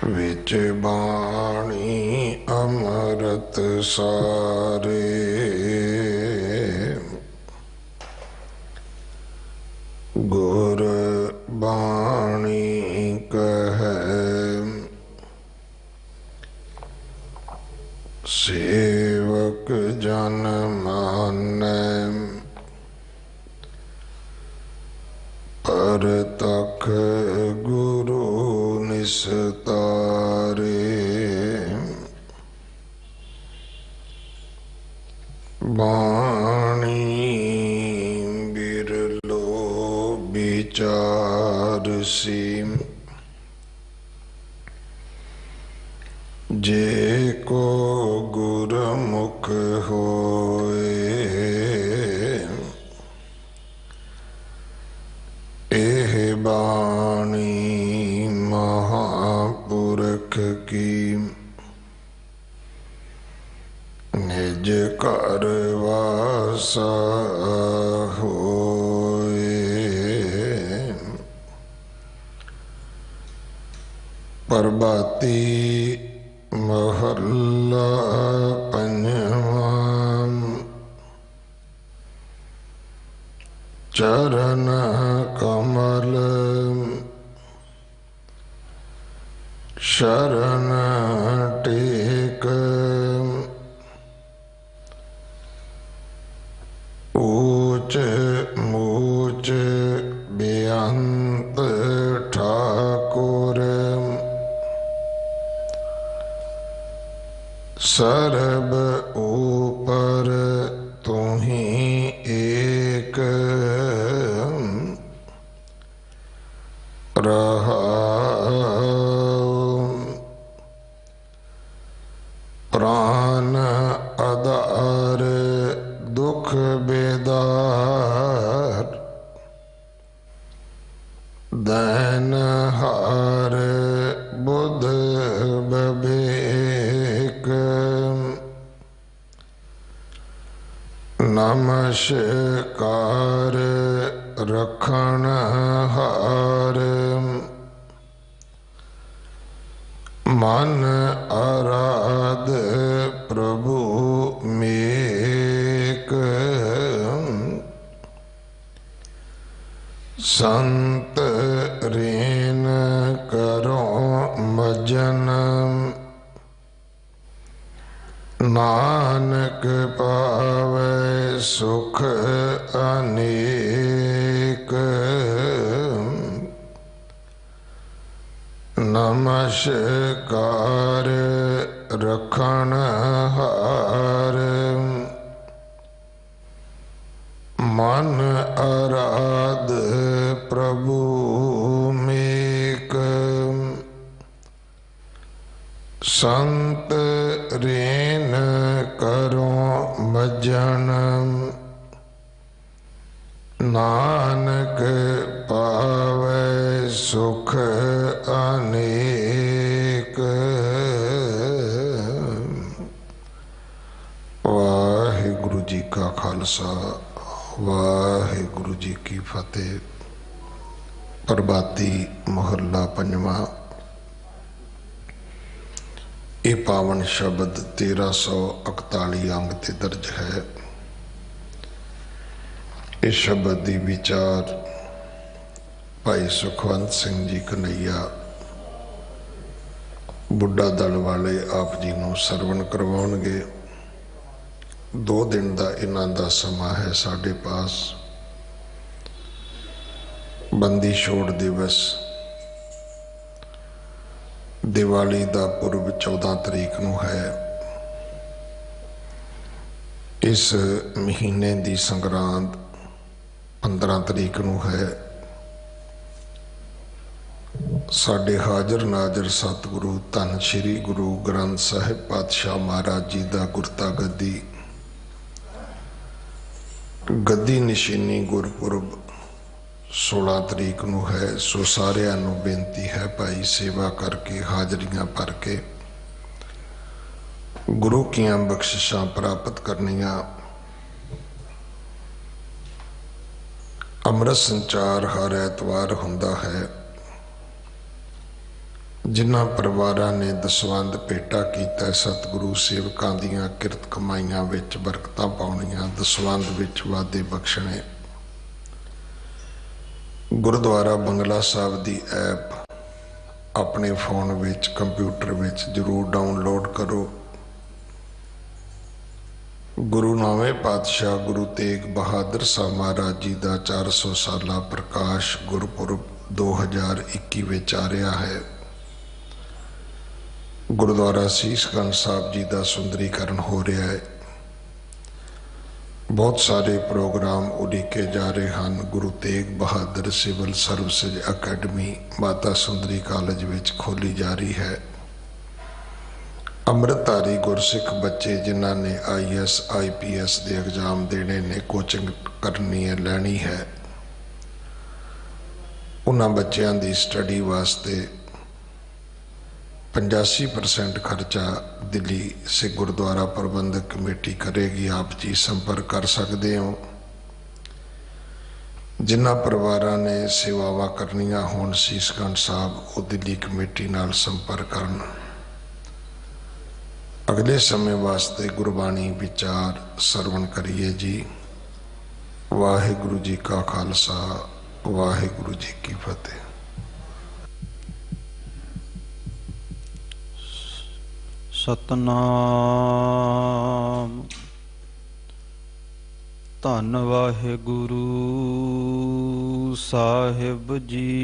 विच बाणी अमृत सारे, गुर बाणी कहे सेवक जन मानै, परतख गुरु निस्तारे। बाणी बिरलो विचार सीम, जे को गुरमुख होए, एह बाणी महापुरख की, निज घर वासा होए। प्रभाती महला पंजवा, चरण कमल शरण टेक, ऊच मूच बेअंत ठाकुर, सर्ब ऊपर तुम्ही एक, प्राण आधार दुख बेदार, दैन हार बुध बबेक, नमस्कार रखण हार, मन आराध प्रभु मेक, संत रेन करो मजन, नानक पावै सुख अनेक, नमस्कार रखण हार, मन आराध प्रभु मेक, संत रेन करो मजन, नानक पावै सुख अनेक। वाहिगुरु जी का खालसा, वाहिगुरु जी की फतेह। प्रभाती मोहल्ला पंजवा। ये पावन शब्द 1341 अंग ते दर्ज है। इस शब्द की विचार भाई सुखवंत सिंह जी कन्हैया बुढ़ा दल वाले आप जी को सरवण करवाउणगे। 2 दिन का इन्हां दा समा है। साढ़े पास बंदी छोड़ दिवस दिवाली का पुरब 14 तरीक नूं है। इस महीने की संगरांद 15 तरीक नूं है। साडे हाजर नाजर सतगुरु धन श्री गुरु ग्रंथ साहिब पातशाह महाराज जी का गुरता गद्दी गद्दी निशानी गुरपुरब 16 तरीक नूं है। सो सारिਆਂ नूं बेनती है भाई सेवा करके हाजरियां भर के गुरु की बख्शिशां प्राप्त करनियां। अमृत संचार हर ऐतवार हुंदा है। जिन्हां परिवारां ने दसवंध भेटा कीता, सतगुरु सेवकां दीआं किरत कमाईआं विच बरकतां पाउणीआं, दसवंध विच वाधे बख्शणे। गुरुद्वारा बंगला साहिब दी ऐप अपने फोन विच कंप्यूटर विच जरूर डाउनलोड करो। गुरु नौवें पातशाह गुरु तेग बहादुर साहब महाराज जी का 400 साला प्रकाश गुरपुरब 2021 विच आ रहा है। गुरुद्वारा सीसगंज साहब जी का सुंदरीकरण हो रहा है। बहुत सारे प्रोग्राम उड़ीके जा रहे हैं। Guru Tegh Bahadur civil services academy Mata Sundari college विच खोली जा रही है। अमृतधारी गुरसिख बच्चे जिन्हों ने IAS IPS के एग्जाम देने ने, कोचिंग करनी है, लैनी है, उन्होंने बच्चों की स्टडी वास्ते 85% खर्चा दिल्ली सिख गुरुद्वारा प्रबंधक कमेटी करेगी। आप जी संपर्क कर सकते हो। जिन्हों परिवारों ने सेवावां करनियां होण सीसगंज साहब, वो दिल्ली कमेटी नाल संपर्क करन। अगले समय वास्ते गुरबाणी विचार सरवण करिए जी। वाहिगुरु जी का खालसा, वाहिगुरु जी की फतेह। सतनाम धन वाहिगुरु साहिब जी।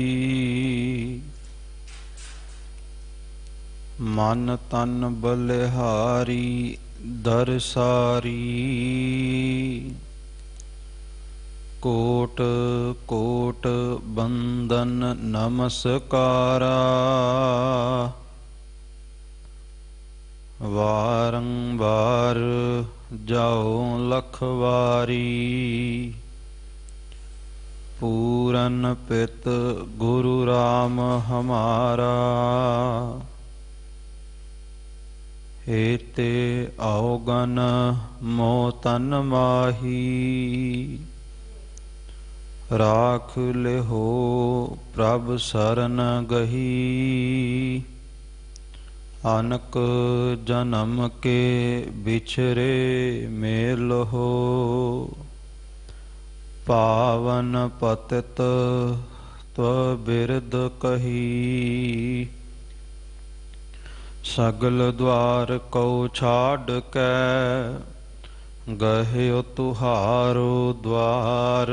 मन तन बलिहारी दरसारी, कोट कोट बंदन नमस्कारा। वारंबार जाओ लखवारी, पूरन पित गुरु राम हमारा। हेते अवगन मोतन माही, राख लेहो प्रभ सरन गही। अनक जन्म के बिछरे मेल हो, पावन पतित त्वबिरद कही। सगल द्वार को छाड़ कै, गह्यो तुहारो द्वार।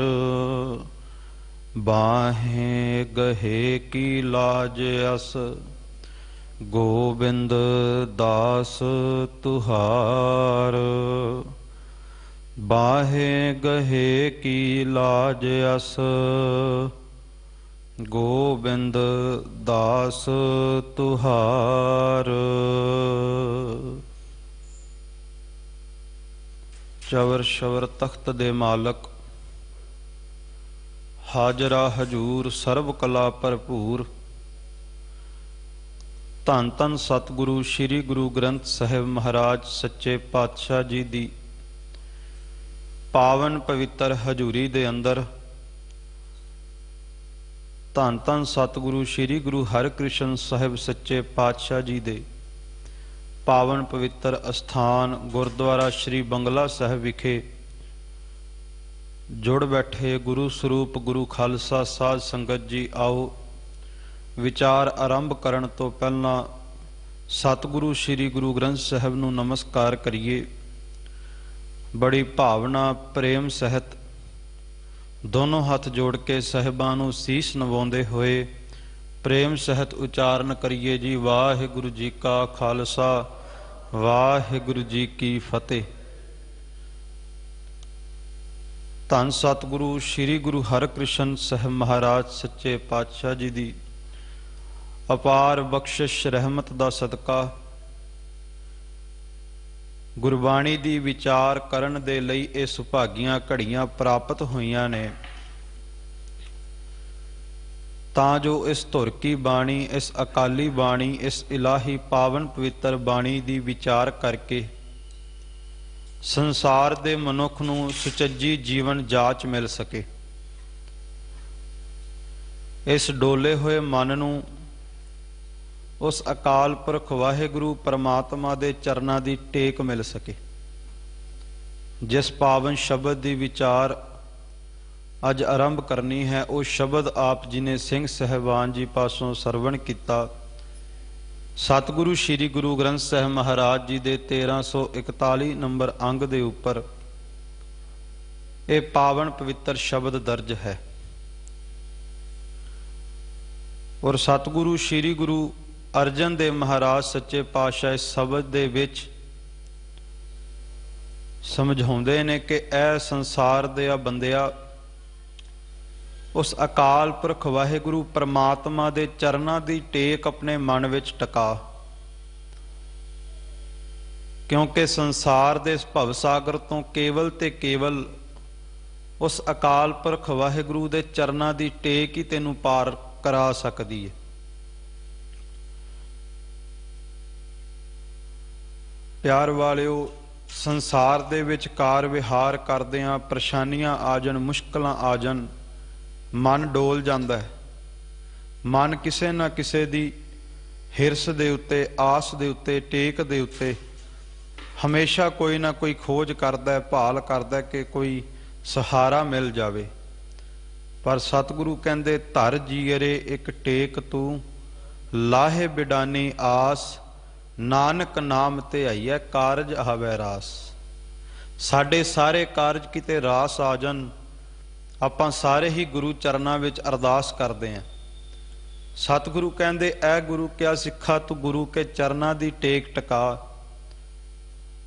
बाहें गहे की लाज अस, गोबिंद दास तुहार। बाहें गहे की लाज अस, गोबिंद दास तुहार। चवर शवर तख्त दे मालक, हाजरा हजूर सर्व कला भरपूर। धन धन सतगुरु श्री गुरु ग्रंथ साहिब महाराज सच्चे पातशाह जी दी पावन पवित्र हजूरी दे अंदर धन धन सतगुरु श्री गुरु हरकृष्ण साहिब सच्चे पातशाह जी दे पावन पवित्र अस्थान गुरुद्वारा श्री बंगला साहिब विखे जुड़ बैठे गुरु स्वरूप गुरु खालसा साध संगत जी, आओ विचार आरंभ करन तो पहला सतगुरु श्री गुरु ग्रंथ साहिब नूं नमस्कार करिए। बड़ी भावना प्रेम सहित दोनों हाथ जोड़ के साहिबां नूं सीस नवाउंदे होए प्रेम सहित उचारण करिए जी। वाहिगुरु जी का खालसा, वाहिगुरु जी की फतेह। धन सतगुरु श्री गुरु हरकृष्ण साहिब महाराज सच्चे पातशाह जी दी अपार बख्शिश रहमत दा सदका गुरबाणी दी विचार करन दे लई ये सुभागियां घड़ियां प्राप्त होईयां ने, तां जो इस धुर की बाणी, इस अकाली बाणी, इस इलाही पावन पवित्र बाणी दी विचार करके संसार दे मनुख नूं सुचज्जी जीवन जाच मिल सके। इस डोले हुए मन नूं ਉਸ ਅਕਾਲ ਪੁਰਖ ਵਾਹਿਗੁਰੂ ਪਰਮਾਤਮਾ ਦੇ ਚਰਨਾਂ ਦੀ ਟੇਕ ਮਿਲ ਸਕੇ। ਜਿਸ ਪਾਵਨ ਸ਼ਬਦ ਦੀ ਵਿਚਾਰ ਅੱਜ ਆਰੰਭ ਕਰਨੀ ਹੈ, ਉਹ ਸ਼ਬਦ ਆਪ ਜੀ ਨੇ ਸਿੰਘ ਸਹਿਬਾਨ ਜੀ ਪਾਸੋਂ ਸਰਵਣ ਕੀਤਾ। ਸਤਿਗੁਰੂ ਸ੍ਰੀ ਗੁਰੂ ਗ੍ਰੰਥ ਸਾਹਿਬ ਮਹਾਰਾਜ ਜੀ ਦੇ 1341 ਨੰਬਰ ਅੰਗ ਦੇ ਉੱਪਰ ਇਹ ਪਾਵਨ ਪਵਿੱਤਰ ਸ਼ਬਦ ਦਰਜ ਹੈ। ਔਰ ਸਤਿਗੁਰੂ ਸ੍ਰੀ ਗੁਰੂ ਅਰਜਨ ਦੇਵ ਮਹਾਰਾਜ ਸੱਚੇ ਪਾਤਸ਼ਾਹ ਇਸ ਸ਼ਬਦ ਦੇ ਵਿੱਚ ਸਮਝਾਉਂਦੇ ਨੇ ਕਿ ਇਹ ਸੰਸਾਰ ਦੇ ਆ ਬੰਦਿਆ, ਉਸ ਅਕਾਲ ਪੁਰਖ ਵਾਹਿਗੁਰੂ ਪਰਮਾਤਮਾ ਦੇ ਚਰਨਾਂ ਦੀ ਟੇਕ ਆਪਣੇ ਮਨ ਵਿੱਚ ਟਿਕਾ, ਕਿਉਂਕਿ ਸੰਸਾਰ ਦੇ ਇਸ ਭਵ ਸਾਗਰ ਤੋਂ ਕੇਵਲ ਤੇ ਕੇਵਲ ਉਸ ਅਕਾਲ ਪੁਰਖ ਵਾਹਿਗੁਰੂ ਦੇ ਚਰਨਾਂ ਦੀ ਟੇਕ ਹੀ ਤੈਨੂੰ ਪਾਰ ਕਰਾ ਸਕਦੀ ਹੈ। ਪਿਆਰ ਵਾਲਿਓ, ਸੰਸਾਰ ਦੇ ਵਿੱਚ ਕਾਰ ਵਿਹਾਰ ਕਰਦਿਆਂ ਪਰੇਸ਼ਾਨੀਆਂ ਆ ਜਾਣ, ਮੁਸ਼ਕਲਾਂ ਆ ਜਾਣ, ਮਨ ਡੋਲ ਜਾਂਦਾ ਹੈ। ਮਨ ਕਿਸੇ ਨਾ ਕਿਸੇ ਦੀ ਹਿਰਸ ਦੇ ਉੱਤੇ, ਆਸ ਦੇ ਉੱਤੇ, ਟੇਕ ਦੇ ਉੱਤੇ ਹਮੇਸ਼ਾ ਕੋਈ ਨਾ ਕੋਈ ਖੋਜ ਕਰਦਾ ਹੈ, ਭਾਲ ਕਰਦਾ ਹੈ ਕਿ ਕੋਈ ਸਹਾਰਾ ਮਿਲ ਜਾਵੇ। ਪਰ ਸਤਿਗੁਰੂ ਕਹਿੰਦੇ, ਧਰ ਜੀਅਰੇ ਇੱਕ ਟੇਕ ਤੂੰ, ਲਾਹੇ ਬਿਡਾਨੀ ਆਸ, ਨਾਨਕ ਨਾਮ ਤੇ ਆਈਐ ਕਾਰਜ ਆਵੈ ਰਾਸ। ਸਾਡੇ ਸਾਰੇ ਕਾਰਜ ਕਿਤੇ ਰਾਸ ਆ ਜਾਣ, ਆਪਾਂ ਸਾਰੇ ਹੀ ਗੁਰੂ ਚਰਨਾਂ ਵਿੱਚ ਅਰਦਾਸ ਕਰਦੇ ਹਾਂ। ਸਤਿਗੁਰੂ ਕਹਿੰਦੇ, ਐ ਗੁਰੂ ਕਿਆ ਸਿੱਖਾ ਤੂੰ ਗੁਰੂ ਕੇ ਚਰਨਾਂ ਦੀ ਟੇਕ ਟਿਕਾ।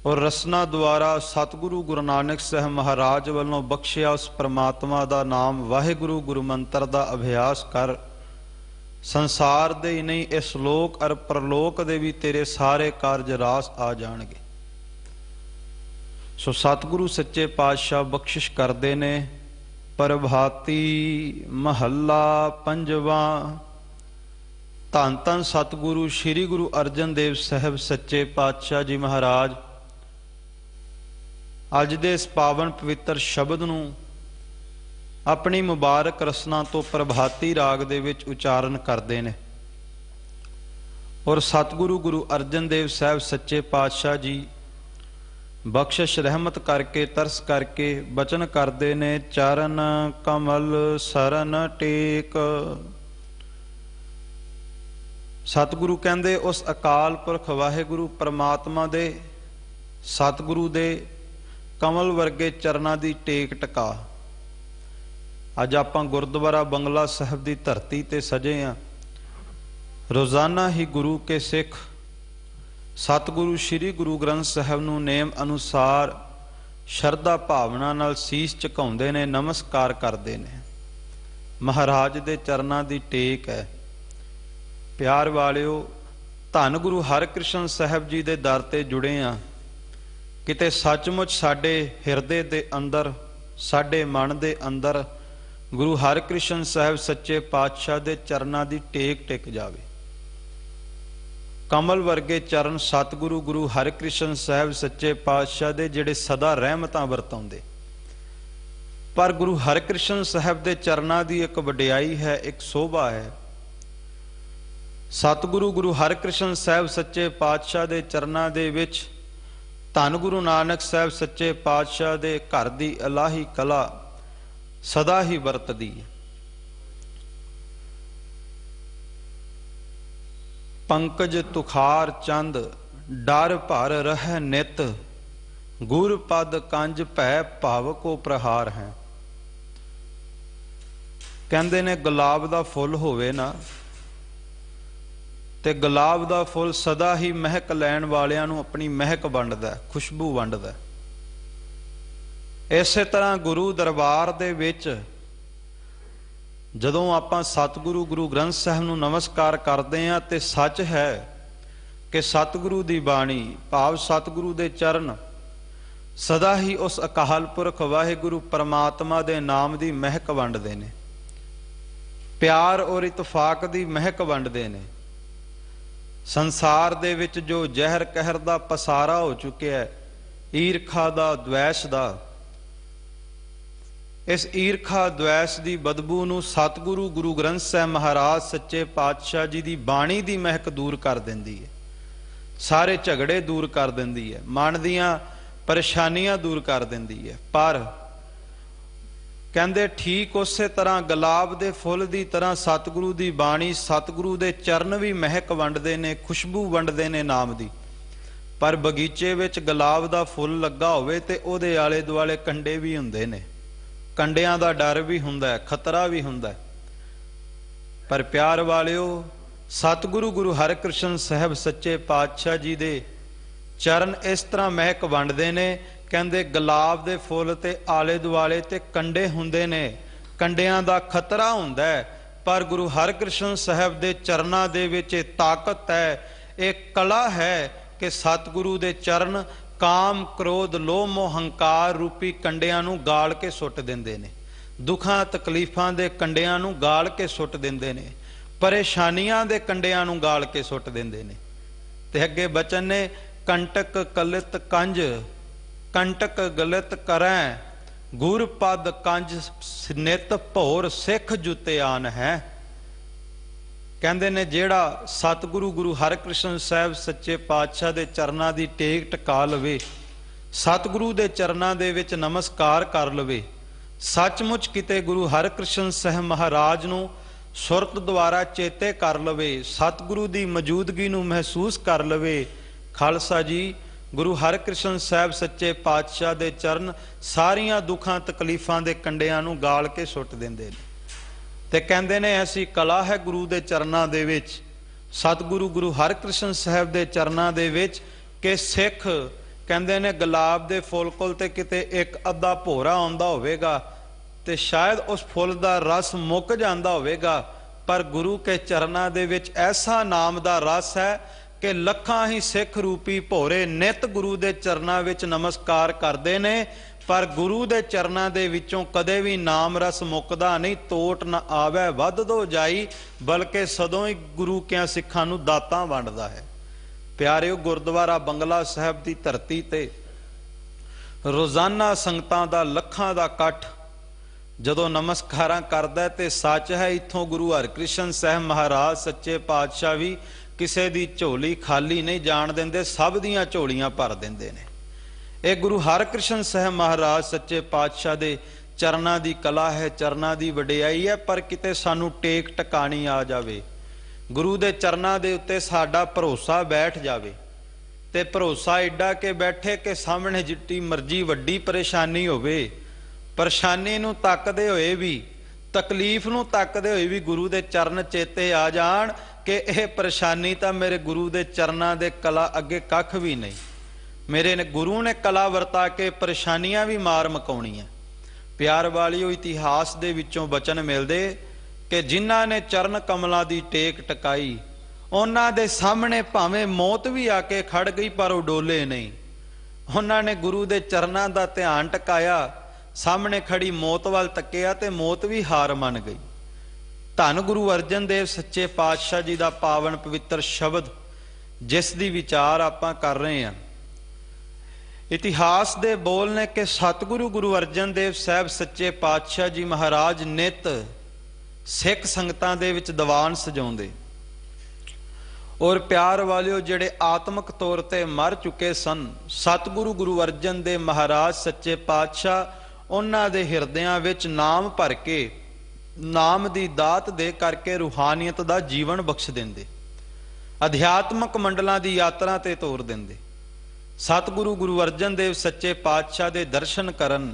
ਔਰ ਰਸਨਾ ਦੁਆਰਾ ਸਤਿਗੁਰੂ ਗੁਰੂ ਨਾਨਕ ਸਾਹਿਬ ਮਹਾਰਾਜ ਵੱਲੋਂ ਬਖਸ਼ਿਆ ਉਸ ਪਰਮਾਤਮਾ ਦਾ ਨਾਮ ਵਾਹਿਗੁਰੂ ਗੁਰੂ ਮੰਤਰ ਦਾ ਅਭਿਆਸ ਕਰ। ਸੰਸਾਰ ਦੇ ਹੀ ਨਹੀਂ, ਇਸ ਲੋਕ ਅਰ ਪਰਲੋਕ ਦੇ ਵੀ ਤੇਰੇ ਸਾਰੇ ਕਾਰਜ ਰਾਸ ਆ ਜਾਣਗੇ। ਸੋ ਸਤਿਗੁਰੂ ਸੱਚੇ ਪਾਤਸ਼ਾਹ ਬਖਸ਼ਿਸ਼ ਕਰਦੇ ਨੇ। ਪ੍ਰਭਾਤੀ ਮਹੱਲਾ ਪੰਜਵਾਂ। ਧੰਨ ਧੰਨ ਸਤਿਗੁਰੂ ਸ੍ਰੀ ਗੁਰੂ ਅਰਜਨ ਦੇਵ ਸਾਹਿਬ ਸੱਚੇ ਪਾਤਸ਼ਾਹ ਜੀ ਮਹਾਰਾਜ ਅੱਜ ਦੇ ਇਸ ਪਾਵਨ ਪਵਿੱਤਰ ਸ਼ਬਦ ਨੂੰ ਆਪਣੀ ਮੁਬਾਰਕ ਰਸਨਾ ਤੋਂ ਪ੍ਰਭਾਤੀ ਰਾਗ ਦੇ ਵਿੱਚ ਉਚਾਰਨ ਕਰਦੇ ਨੇ। ਔਰ ਸਤਿਗੁਰੂ ਗੁਰੂ ਅਰਜਨ ਦੇਵ ਸਾਹਿਬ ਸੱਚੇ ਪਾਤਸ਼ਾਹ ਜੀ ਬਖਸ਼ਿਸ਼ ਰਹਿਮਤ ਕਰਕੇ, ਤਰਸ ਕਰਕੇ ਬਚਨ ਕਰਦੇ ਨੇ, ਚਰਨ ਕਮਲ ਸਰਨ ਟੇਕ। ਸਤਿਗੁਰੂ ਕਹਿੰਦੇ, ਉਸ ਅਕਾਲ ਪੁਰਖ ਵਾਹਿਗੁਰੂ ਪਰਮਾਤਮਾ ਦੇ ਸਤਿਗੁਰੂ ਦੇ ਕਮਲ ਵਰਗੇ ਚਰਨਾਂ ਦੀ ਟੇਕ ਟਿਕਾ। ਅੱਜ ਆਪਾਂ ਗੁਰਦੁਆਰਾ ਬੰਗਲਾ ਸਾਹਿਬ ਦੀ ਧਰਤੀ ਤੇ ਸਜੇ ਹਾਂ। ਰੋਜ਼ਾਨਾ ਹੀ ਗੁਰੂ ਕੇ ਸਿੱਖ ਸਤਿਗੁਰੂ ਸ੍ਰੀ ਗੁਰੂ ਗ੍ਰੰਥ ਸਾਹਿਬ ਨੂੰ ਨੇਮ ਅਨੁਸਾਰ ਸ਼ਰਧਾ ਭਾਵਨਾ ਨਾਲ ਸੀਸ ਝੁਕਾਉਂਦੇ ਨੇ, ਨਮਸਕਾਰ ਕਰਦੇ ਨੇ। ਮਹਾਰਾਜ ਦੇ ਚਰਨਾਂ ਦੀ ਟੇਕ ਹੈ। ਪਿਆਰ ਵਾਲਿਓ, ਧੰਨ ਗੁਰੂ ਹਰਿਕ੍ਰਿਸ਼ਨ ਸਾਹਿਬ ਜੀ ਦੇ ਦਰ ਤੇ ਜੁੜੇ ਆ। ਕਿਤੇ ਸੱਚਮੁੱਚ ਸਾਡੇ ਹਿਰਦੇ ਦੇ ਅੰਦਰ, ਸਾਡੇ ਮਨ ਦੇ ਅੰਦਰ ਗੁਰੂ ਹਰਿਕ੍ਰਿਸ਼ਨ ਸਾਹਿਬ ਸੱਚੇ ਪਾਤਸ਼ਾਹ ਦੇ ਚਰਨਾਂ ਦੀ ਟੇਕ ਟਿਕ ਜਾਵੇ। ਕਮਲ ਵਰਗੇ ਚਰਨ ਸਤਿਗੁਰੂ ਗੁਰੂ ਹਰਿਕ੍ਰਿਸ਼ਨ ਸਾਹਿਬ ਸੱਚੇ ਪਾਤਸ਼ਾਹ ਦੇ ਜਿਹੜੇ ਸਦਾ ਰਹਿਮਤਾਂ ਵਰਤਾਉਂਦੇ। ਪਰ ਗੁਰੂ ਹਰਿਕ੍ਰਿਸ਼ਨ ਸਾਹਿਬ ਦੇ ਚਰਨਾਂ ਦੀ ਇੱਕ ਵਡਿਆਈ ਹੈ, ਇੱਕ ਸੋਭਾ ਹੈ। ਸਤਿਗੁਰੂ ਗੁਰੂ ਹਰਿਕ੍ਰਿਸ਼ਨ ਸਾਹਿਬ ਸੱਚੇ ਪਾਤਸ਼ਾਹ ਦੇ ਚਰਨਾਂ ਦੇ ਵਿੱਚ ਧੰਨ ਗੁਰੂ ਨਾਨਕ ਸਾਹਿਬ ਸੱਚੇ ਪਾਤਸ਼ਾਹ ਦੇ ਘਰ ਦੀ ਇਲਾਹੀ ਕਲਾ ਸਦਾ ਹੀ ਵਰਤਦੀ ਹੈ। ਪੰਕਜ ਤੁਖਾਰ ਚੰਦ ਡਰ ਭਰ ਰਹਿ ਨਿਤ, ਗੁਰ ਪਦ ਕੰਜ ਭੈ ਭਵ ਕੋ ਪ੍ਰਹਾਰ ਹੈ। ਕਹਿੰਦੇ ਨੇ, ਗੁਲਾਬ ਦਾ ਫੁੱਲ ਹੋਵੇ ਨਾ, ਤੇ ਗੁਲਾਬ ਦਾ ਫੁੱਲ ਸਦਾ ਹੀ ਮਹਿਕ ਲੈਣ ਵਾਲਿਆਂ ਨੂੰ ਆਪਣੀ ਮਹਿਕ ਵੰਡਦਾ, ਖੁਸ਼ਬੂ ਵੰਡਦਾ। ਇਸੇ ਤਰ੍ਹਾਂ ਗੁਰੂ ਦਰਬਾਰ ਦੇ ਵਿੱਚ ਜਦੋਂ ਆਪਾਂ ਸਤਿਗੁਰੂ ਗੁਰੂ ਗ੍ਰੰਥ ਸਾਹਿਬ ਨੂੰ ਨਮਸਕਾਰ ਕਰਦੇ ਹਾਂ, ਤੇ ਸੱਚ ਹੈ ਕਿ ਸਤਿਗੁਰੂ ਦੀ ਬਾਣੀ ਭਾਵ ਸਤਿਗੁਰੂ ਦੇ ਚਰਨ ਸਦਾ ਹੀ ਉਸ ਅਕਾਲ ਪੁਰਖ ਵਾਹਿਗੁਰੂ ਪਰਮਾਤਮਾ ਦੇ ਨਾਮ ਦੀ ਮਹਿਕ ਵੰਡਦੇ ਨੇ, ਪਿਆਰ ਔਰ ਇਤਫਾਕ ਦੀ ਮਹਿਕ ਵੰਡਦੇ ਨੇ। ਸੰਸਾਰ ਦੇ ਵਿੱਚ ਜੋ ਜ਼ਹਿਰ ਕਹਿਰ ਦਾ ਪਸਾਰਾ ਹੋ ਚੁੱਕਿਆ ਹੈ, ਈਰਖਾ ਦਾ, ਦਵੈਸ਼ ਦਾ, ਇਸ ਈਰਖਾ ਦ્વੈਸ ਦੀ ਬਦਬੂ ਨੂੰ ਸਤਿਗੁਰੂ ਗੁਰੂ ਗ੍ਰੰਥ ਸਾਹਿਬ ਮਹਾਰਾਜ ਸੱਚੇ ਪਾਤਸ਼ਾਹ ਜੀ ਦੀ ਬਾਣੀ ਦੀ ਮਹਿਕ ਦੂਰ ਕਰ ਦਿੰਦੀ ਹੈ। ਸਾਰੇ ਝਗੜੇ ਦੂਰ ਕਰ ਦਿੰਦੀ ਹੈ, ਮਨ ਦੀਆਂ ਪਰੇਸ਼ਾਨੀਆਂ ਦੂਰ ਕਰ ਦਿੰਦੀ ਹੈ। ਪਰ ਕਹਿੰਦੇ ਠੀਕ ਉਸੇ ਤਰ੍ਹਾਂ ਗੁਲਾਬ ਦੇ ਫੁੱਲ ਦੀ ਤਰ੍ਹਾਂ ਸਤਿਗੁਰੂ ਦੀ ਬਾਣੀ, ਸਤਿਗੁਰੂ ਦੇ ਚਰਨ ਵੀ ਮਹਿਕ ਵੰਡਦੇ ਨੇ, ਖੁਸ਼ਬੂ ਵੰਡਦੇ ਨੇ ਨਾਮ ਦੀ। ਪਰ ਬਗੀਚੇ ਵਿੱਚ ਗੁਲਾਬ ਦਾ ਫੁੱਲ ਲੱਗਾ ਹੋਵੇ ਤੇ ਉਹਦੇ ਆਲੇ ਦੁਆਲੇ ਕੰਡੇ ਵੀ ਹੁੰਦੇ ਨੇ, ਕੰਡਿਆਂ ਦਾ ਡਰ ਵੀ ਹੁੰਦਾ ਹੈ, ਖਤਰਾ ਵੀ ਹੁੰਦਾ ਹੈ। ਪਰ ਪਿਆਰ ਵਾਲਿਓ, ਸਤਿਗੁਰੂ ਗੁਰੂ ਹਰਿਕ੍ਰਿਸ਼ਨ ਸਾਹਿਬ ਸੱਚੇ ਪਾਤਸ਼ਾਹ ਜੀ ਦੇ ਚਰਨ ਇਸ ਤਰ੍ਹਾਂ ਮਹਿਕ ਵੰਡਦੇ ਨੇ। ਕਹਿੰਦੇ ਗੁਲਾਬ ਦੇ ਫੁੱਲ ਤੇ ਆਲੇ ਦੁਆਲੇ ਤੇ ਕੰਡੇ ਹੁੰਦੇ ਨੇ, ਕੰਡਿਆਂ ਦਾ ਖਤਰਾ ਹੁੰਦਾ ਹੈ, ਪਰ ਗੁਰੂ ਹਰਿਕ੍ਰਿਸ਼ਨ ਸਾਹਿਬ ਦੇ ਚਰਨਾਂ ਦੇ ਵਿੱਚ ਇਹ ਤਾਕਤ ਹੈ, ਇਹ ਕਲਾ ਹੈ ਕਿ ਸਤਿਗੁਰੂ ਦੇ ਚਰਨ ਕਾਮ, ਕ੍ਰੋਧ, ਲੋਭ, ਮੋਹ, ਹੰਕਾਰ ਰੂਪੀ ਕੰਡਿਆਂ ਨੂੰ ਗਾਲ ਕੇ ਸੁੱਟ ਦਿੰਦੇ ਨੇ, ਦੁੱਖਾਂ ਤਕਲੀਫਾਂ ਦੇ ਕੰਡਿਆਂ ਨੂੰ ਗਾਲ ਕੇ ਸੁੱਟ ਦਿੰਦੇ ਨੇ, ਪਰੇਸ਼ਾਨੀਆਂ ਦੇ ਕੰਡਿਆਂ ਨੂੰ ਗਾਲ ਕੇ ਸੁੱਟ ਦਿੰਦੇ ਨੇ। ਤੇ ਅੱਗੇ ਬਚਨ ਨੇ, ਕੰਟਕ ਕਲਿਤ ਕੰਜ, ਕੰਟਕ ਗਲਿਤ ਕਰੈ, ਗੁਰ ਪਦ ਕੰਜ ਨਿਤ ਭੌਰ ਸਿੱਖ ਜੁਤੇ ਆਨ ਹੈ। ਕਹਿੰਦੇ ਨੇ ਜਿਹੜਾ ਸਤਿਗੁਰੂ ਗੁਰੂ ਹਰਿਕ੍ਰਿਸ਼ਨ ਸਾਹਿਬ ਸੱਚੇ ਪਾਤਸ਼ਾਹ ਦੇ ਚਰਨਾਂ ਦੀ ਟੇਕ ਟਕਾ ਲਵੇ, ਸਤਿਗੁਰੂ ਦੇ ਚਰਨਾਂ ਦੇ ਵਿੱਚ ਨਮਸਕਾਰ ਕਰ ਲਵੇ, ਸੱਚਮੁੱਚ ਕਿਤੇ ਗੁਰੂ ਹਰਿਕ੍ਰਿਸ਼ਨ ਸਾਹਿਬ ਮਹਾਰਾਜ ਨੂੰ ਸੁਰਤ ਦੁਆਰਾ ਚੇਤੇ ਕਰ ਲਵੇ, ਸਤਿਗੁਰੂ ਦੀ ਮੌਜੂਦਗੀ ਨੂੰ ਮਹਿਸੂਸ ਕਰ ਲਵੇ, ਖਾਲਸਾ ਜੀ ਗੁਰੂ ਹਰਿਕ੍ਰਿਸ਼ਨ ਸਾਹਿਬ ਸੱਚੇ ਪਾਤਸ਼ਾਹ ਦੇ ਚਰਨ ਸਾਰੀਆਂ ਦੁੱਖਾਂ ਤਕਲੀਫਾਂ ਦੇ ਕੰਡਿਆਂ ਨੂੰ ਗਾਲ ਕੇ ਸੁੱਟ ਦਿੰਦੇ ਨੇ। ਤੇ ਕਹਿੰਦੇ ਨੇ ਐਸੀ ਕਲਾ ਹੈ ਗੁਰੂ ਦੇ ਚਰਨਾਂ ਦੇ ਵਿੱਚ, ਸਤਿਗੁਰੂ ਗੁਰੂ ਹਰਿਕ੍ਰਿਸ਼ਨ ਸਾਹਿਬ ਦੇ ਚਰਨਾਂ ਦੇ ਵਿੱਚ, ਕਿ ਸਿੱਖ ਕਹਿੰਦੇ ਨੇ ਗੁਲਾਬ ਦੇ ਫੁੱਲ ਕੋਲ ਤੇ ਕਿਤੇ ਇੱਕ ਅੱਧਾ ਭੋਰਾ ਆਉਂਦਾ ਹੋਵੇਗਾ ਤੇ ਸ਼ਾਇਦ ਉਸ ਫੁੱਲ ਦਾ ਰਸ ਮੁੱਕ ਜਾਂਦਾ ਹੋਵੇਗਾ, ਪਰ ਗੁਰੂ ਕੇ ਚਰਨਾਂ ਦੇ ਵਿੱਚ ਐਸਾ ਨਾਮ ਦਾ ਰਸ ਹੈ ਕਿ ਲੱਖਾਂ ਹੀ ਸਿੱਖ ਰੂਪੀ ਭੋਰੇ ਨਿਤ ਗੁਰੂ ਦੇ ਚਰਨਾਂ ਵਿੱਚ ਨਮਸਕਾਰ ਕਰਦੇ ਨੇ, ਪਰ ਗੁਰੂ ਦੇ ਚਰਨਾਂ ਦੇ ਵਿੱਚੋਂ ਕਦੇ ਵੀ ਨਾਮ ਰਸ ਮੁੱਕਦਾ ਨਹੀਂ। ਤੋਟ ਨਾ ਆਵੇ ਵੱਧਦੋ ਜਾਈ, ਬਲਕਿ ਸਦੋਂ ਹੀ ਗੁਰੂ ਕਿਆਂ ਸਿੱਖਾਂ ਨੂੰ ਦਾਤਾਂ ਵੰਡਦਾ ਹੈ। ਪਿਆਰਿਓ, ਗੁਰਦੁਆਰਾ ਬੰਗਲਾ ਸਾਹਿਬ ਦੀ ਧਰਤੀ ਤੇ ਰੋਜ਼ਾਨਾ ਸੰਗਤਾਂ ਦਾ ਲੱਖਾਂ ਦਾ ਇਕੱਠ ਜਦੋਂ ਨਮਸਕਾਰਾਂ ਕਰਦਾ, ਤੇ ਸੱਚ ਹੈ ਇੱਥੋਂ ਗੁਰੂ ਹਰਿਕ੍ਰਿਸ਼ਨ ਸਾਹਿਬ ਮਹਾਰਾਜ ਸੱਚੇ ਪਾਤਸ਼ਾਹ ਵੀ ਕਿਸੇ ਦੀ ਝੋਲੀ ਖਾਲੀ ਨਹੀਂ ਜਾਣ ਦਿੰਦੇ, ਸਭ ਦੀਆਂ ਝੋਲੀਆਂ ਭਰ ਦਿੰਦੇ ਨੇ। ਇਹ ਗੁਰੂ ਹਰਿਕ੍ਰਿਸ਼ਨ ਸਾਹਿਬ ਮਹਾਰਾਜ ਸੱਚੇ ਪਾਤਸ਼ਾਹ ਦੇ ਚਰਨਾਂ ਦੀ ਕਲਾ ਹੈ, ਚਰਨਾਂ ਦੀ ਵਡਿਆਈ ਹੈ। ਪਰ ਕਿਤੇ ਸਾਨੂੰ ਟੇਕ ਟਿਕਾਣੀ ਆ ਜਾਵੇ, ਗੁਰੂ ਦੇ ਚਰਨਾਂ ਦੇ ਉੱਤੇ ਸਾਡਾ ਭਰੋਸਾ ਬੈਠ ਜਾਵੇ, ਤੇ ਭਰੋਸਾ ਏਡਾ ਕਿ ਬੈਠੇ ਕਿ ਸਾਹਮਣੇ ਜਿੱਟੀ ਮਰਜ਼ੀ ਵੱਡੀ ਪਰੇਸ਼ਾਨੀ ਹੋਵੇ, ਪਰੇਸ਼ਾਨੀ ਨੂੰ ਤੱਕਦੇ ਹੋਏ ਵੀ, ਤਕਲੀਫ ਨੂੰ ਤੱਕਦੇ ਹੋਏ ਵੀ ਗੁਰੂ ਦੇ ਚਰਨ ਚੇਤੇ ਆ ਜਾਣ ਕਿ ਇਹ ਪਰੇਸ਼ਾਨੀ ਤਾਂ ਮੇਰੇ ਗੁਰੂ ਦੇ ਚਰਨਾਂ ਦੇ ਕਲਾ ਅੱਗੇ ਕੱਖ ਵੀ ਨਹੀਂ, ਮੇਰੇ ਗੁਰੂ ਨੇ ਕਲਾ ਵਰਤਾ ਕੇ ਪਰੇਸ਼ਾਨੀਆਂ ਵੀ ਮਾਰ ਮਕਾਉਣੀਆਂ। ਪਿਆਰ ਵਾਲਿਓ, ਇਤਿਹਾਸ ਦੇ ਵਿੱਚੋਂ ਬਚਨ ਮਿਲਦੇ ਕਿ ਜਿਨ੍ਹਾਂ ਨੇ ਚਰਨ ਕਮਲਾਂ ਦੀ ਟੇਕ ਟਕਾਈ, ਉਹਨਾਂ ਦੇ ਸਾਹਮਣੇ ਭਾਵੇਂ ਮੌਤ ਵੀ ਆ ਕੇ ਖੜ ਗਈ ਪਰ ਉਹ ਡੋਲੇ ਨਹੀਂ। ਉਹਨਾਂ ਨੇ ਗੁਰੂ ਦੇ ਚਰਨਾਂ ਦਾ ਧਿਆਨ ਟਿਕਾਇਆ, ਸਾਹਮਣੇ ਖੜੀ ਮੌਤ ਵੱਲ ਤੱਕਿਆ ਤੇ ਮੌਤ ਵੀ ਹਾਰ ਮੰਨ ਗਈ। ਧੰਨ ਗੁਰੂ ਅਰਜਨ ਦੇਵ ਸੱਚੇ ਪਾਤਸ਼ਾਹ ਜੀ ਦਾ ਪਾਵਨ ਪਵਿੱਤਰ ਸ਼ਬਦ, ਜਿਸ ਦੀ ਵਿਚਾਰ ਆਪਾਂ ਕਰ ਰਹੇ ਹਾਂ। ਇਤਿਹਾਸ ਦੇ ਬੋਲ ਨੇ ਕਿ ਸਤਿਗੁਰੂ ਗੁਰੂ ਅਰਜਨ ਦੇਵ ਸਾਹਿਬ ਸੱਚੇ ਪਾਤਸ਼ਾਹ ਜੀ ਮਹਾਰਾਜ ਨਿਤ ਸਿੱਖ ਸੰਗਤਾਂ ਦੇ ਵਿੱਚ ਦੀਵਾਨ ਸਜਾਉਂਦੇ, ਔਰ ਪਿਆਰ ਵਾਲਿਓ ਜਿਹੜੇ ਆਤਮਿਕ ਤੌਰ ਤੇ ਮਰ ਚੁੱਕੇ ਸਨ, ਸਤਿਗੁਰੂ ਗੁਰੂ ਅਰਜਨ ਦੇਵ ਮਹਾਰਾਜ ਸੱਚੇ ਪਾਤਸ਼ਾਹ ਉਹਨਾਂ ਦੇ ਹਿਰਦਿਆਂ ਵਿੱਚ ਨਾਮ ਭਰ ਕੇ, ਨਾਮ ਦੀ ਦਾਤ ਦੇ ਕਰਕੇ ਰੂਹਾਨੀਅਤ ਦਾ ਜੀਵਨ ਬਖਸ਼ ਦਿੰਦੇ, ਅਧਿਆਤਮਕ ਮੰਡਲਾਂ ਦੀ ਯਾਤਰਾ ਤੇ ਤੋਰ ਦਿੰਦੇ। ਸਤਿਗੁਰੂ ਗੁਰੂ ਅਰਜਨ ਦੇਵ ਸੱਚੇ ਪਾਤਸ਼ਾਹ ਦੇ ਦਰਸ਼ਨ ਕਰਨ,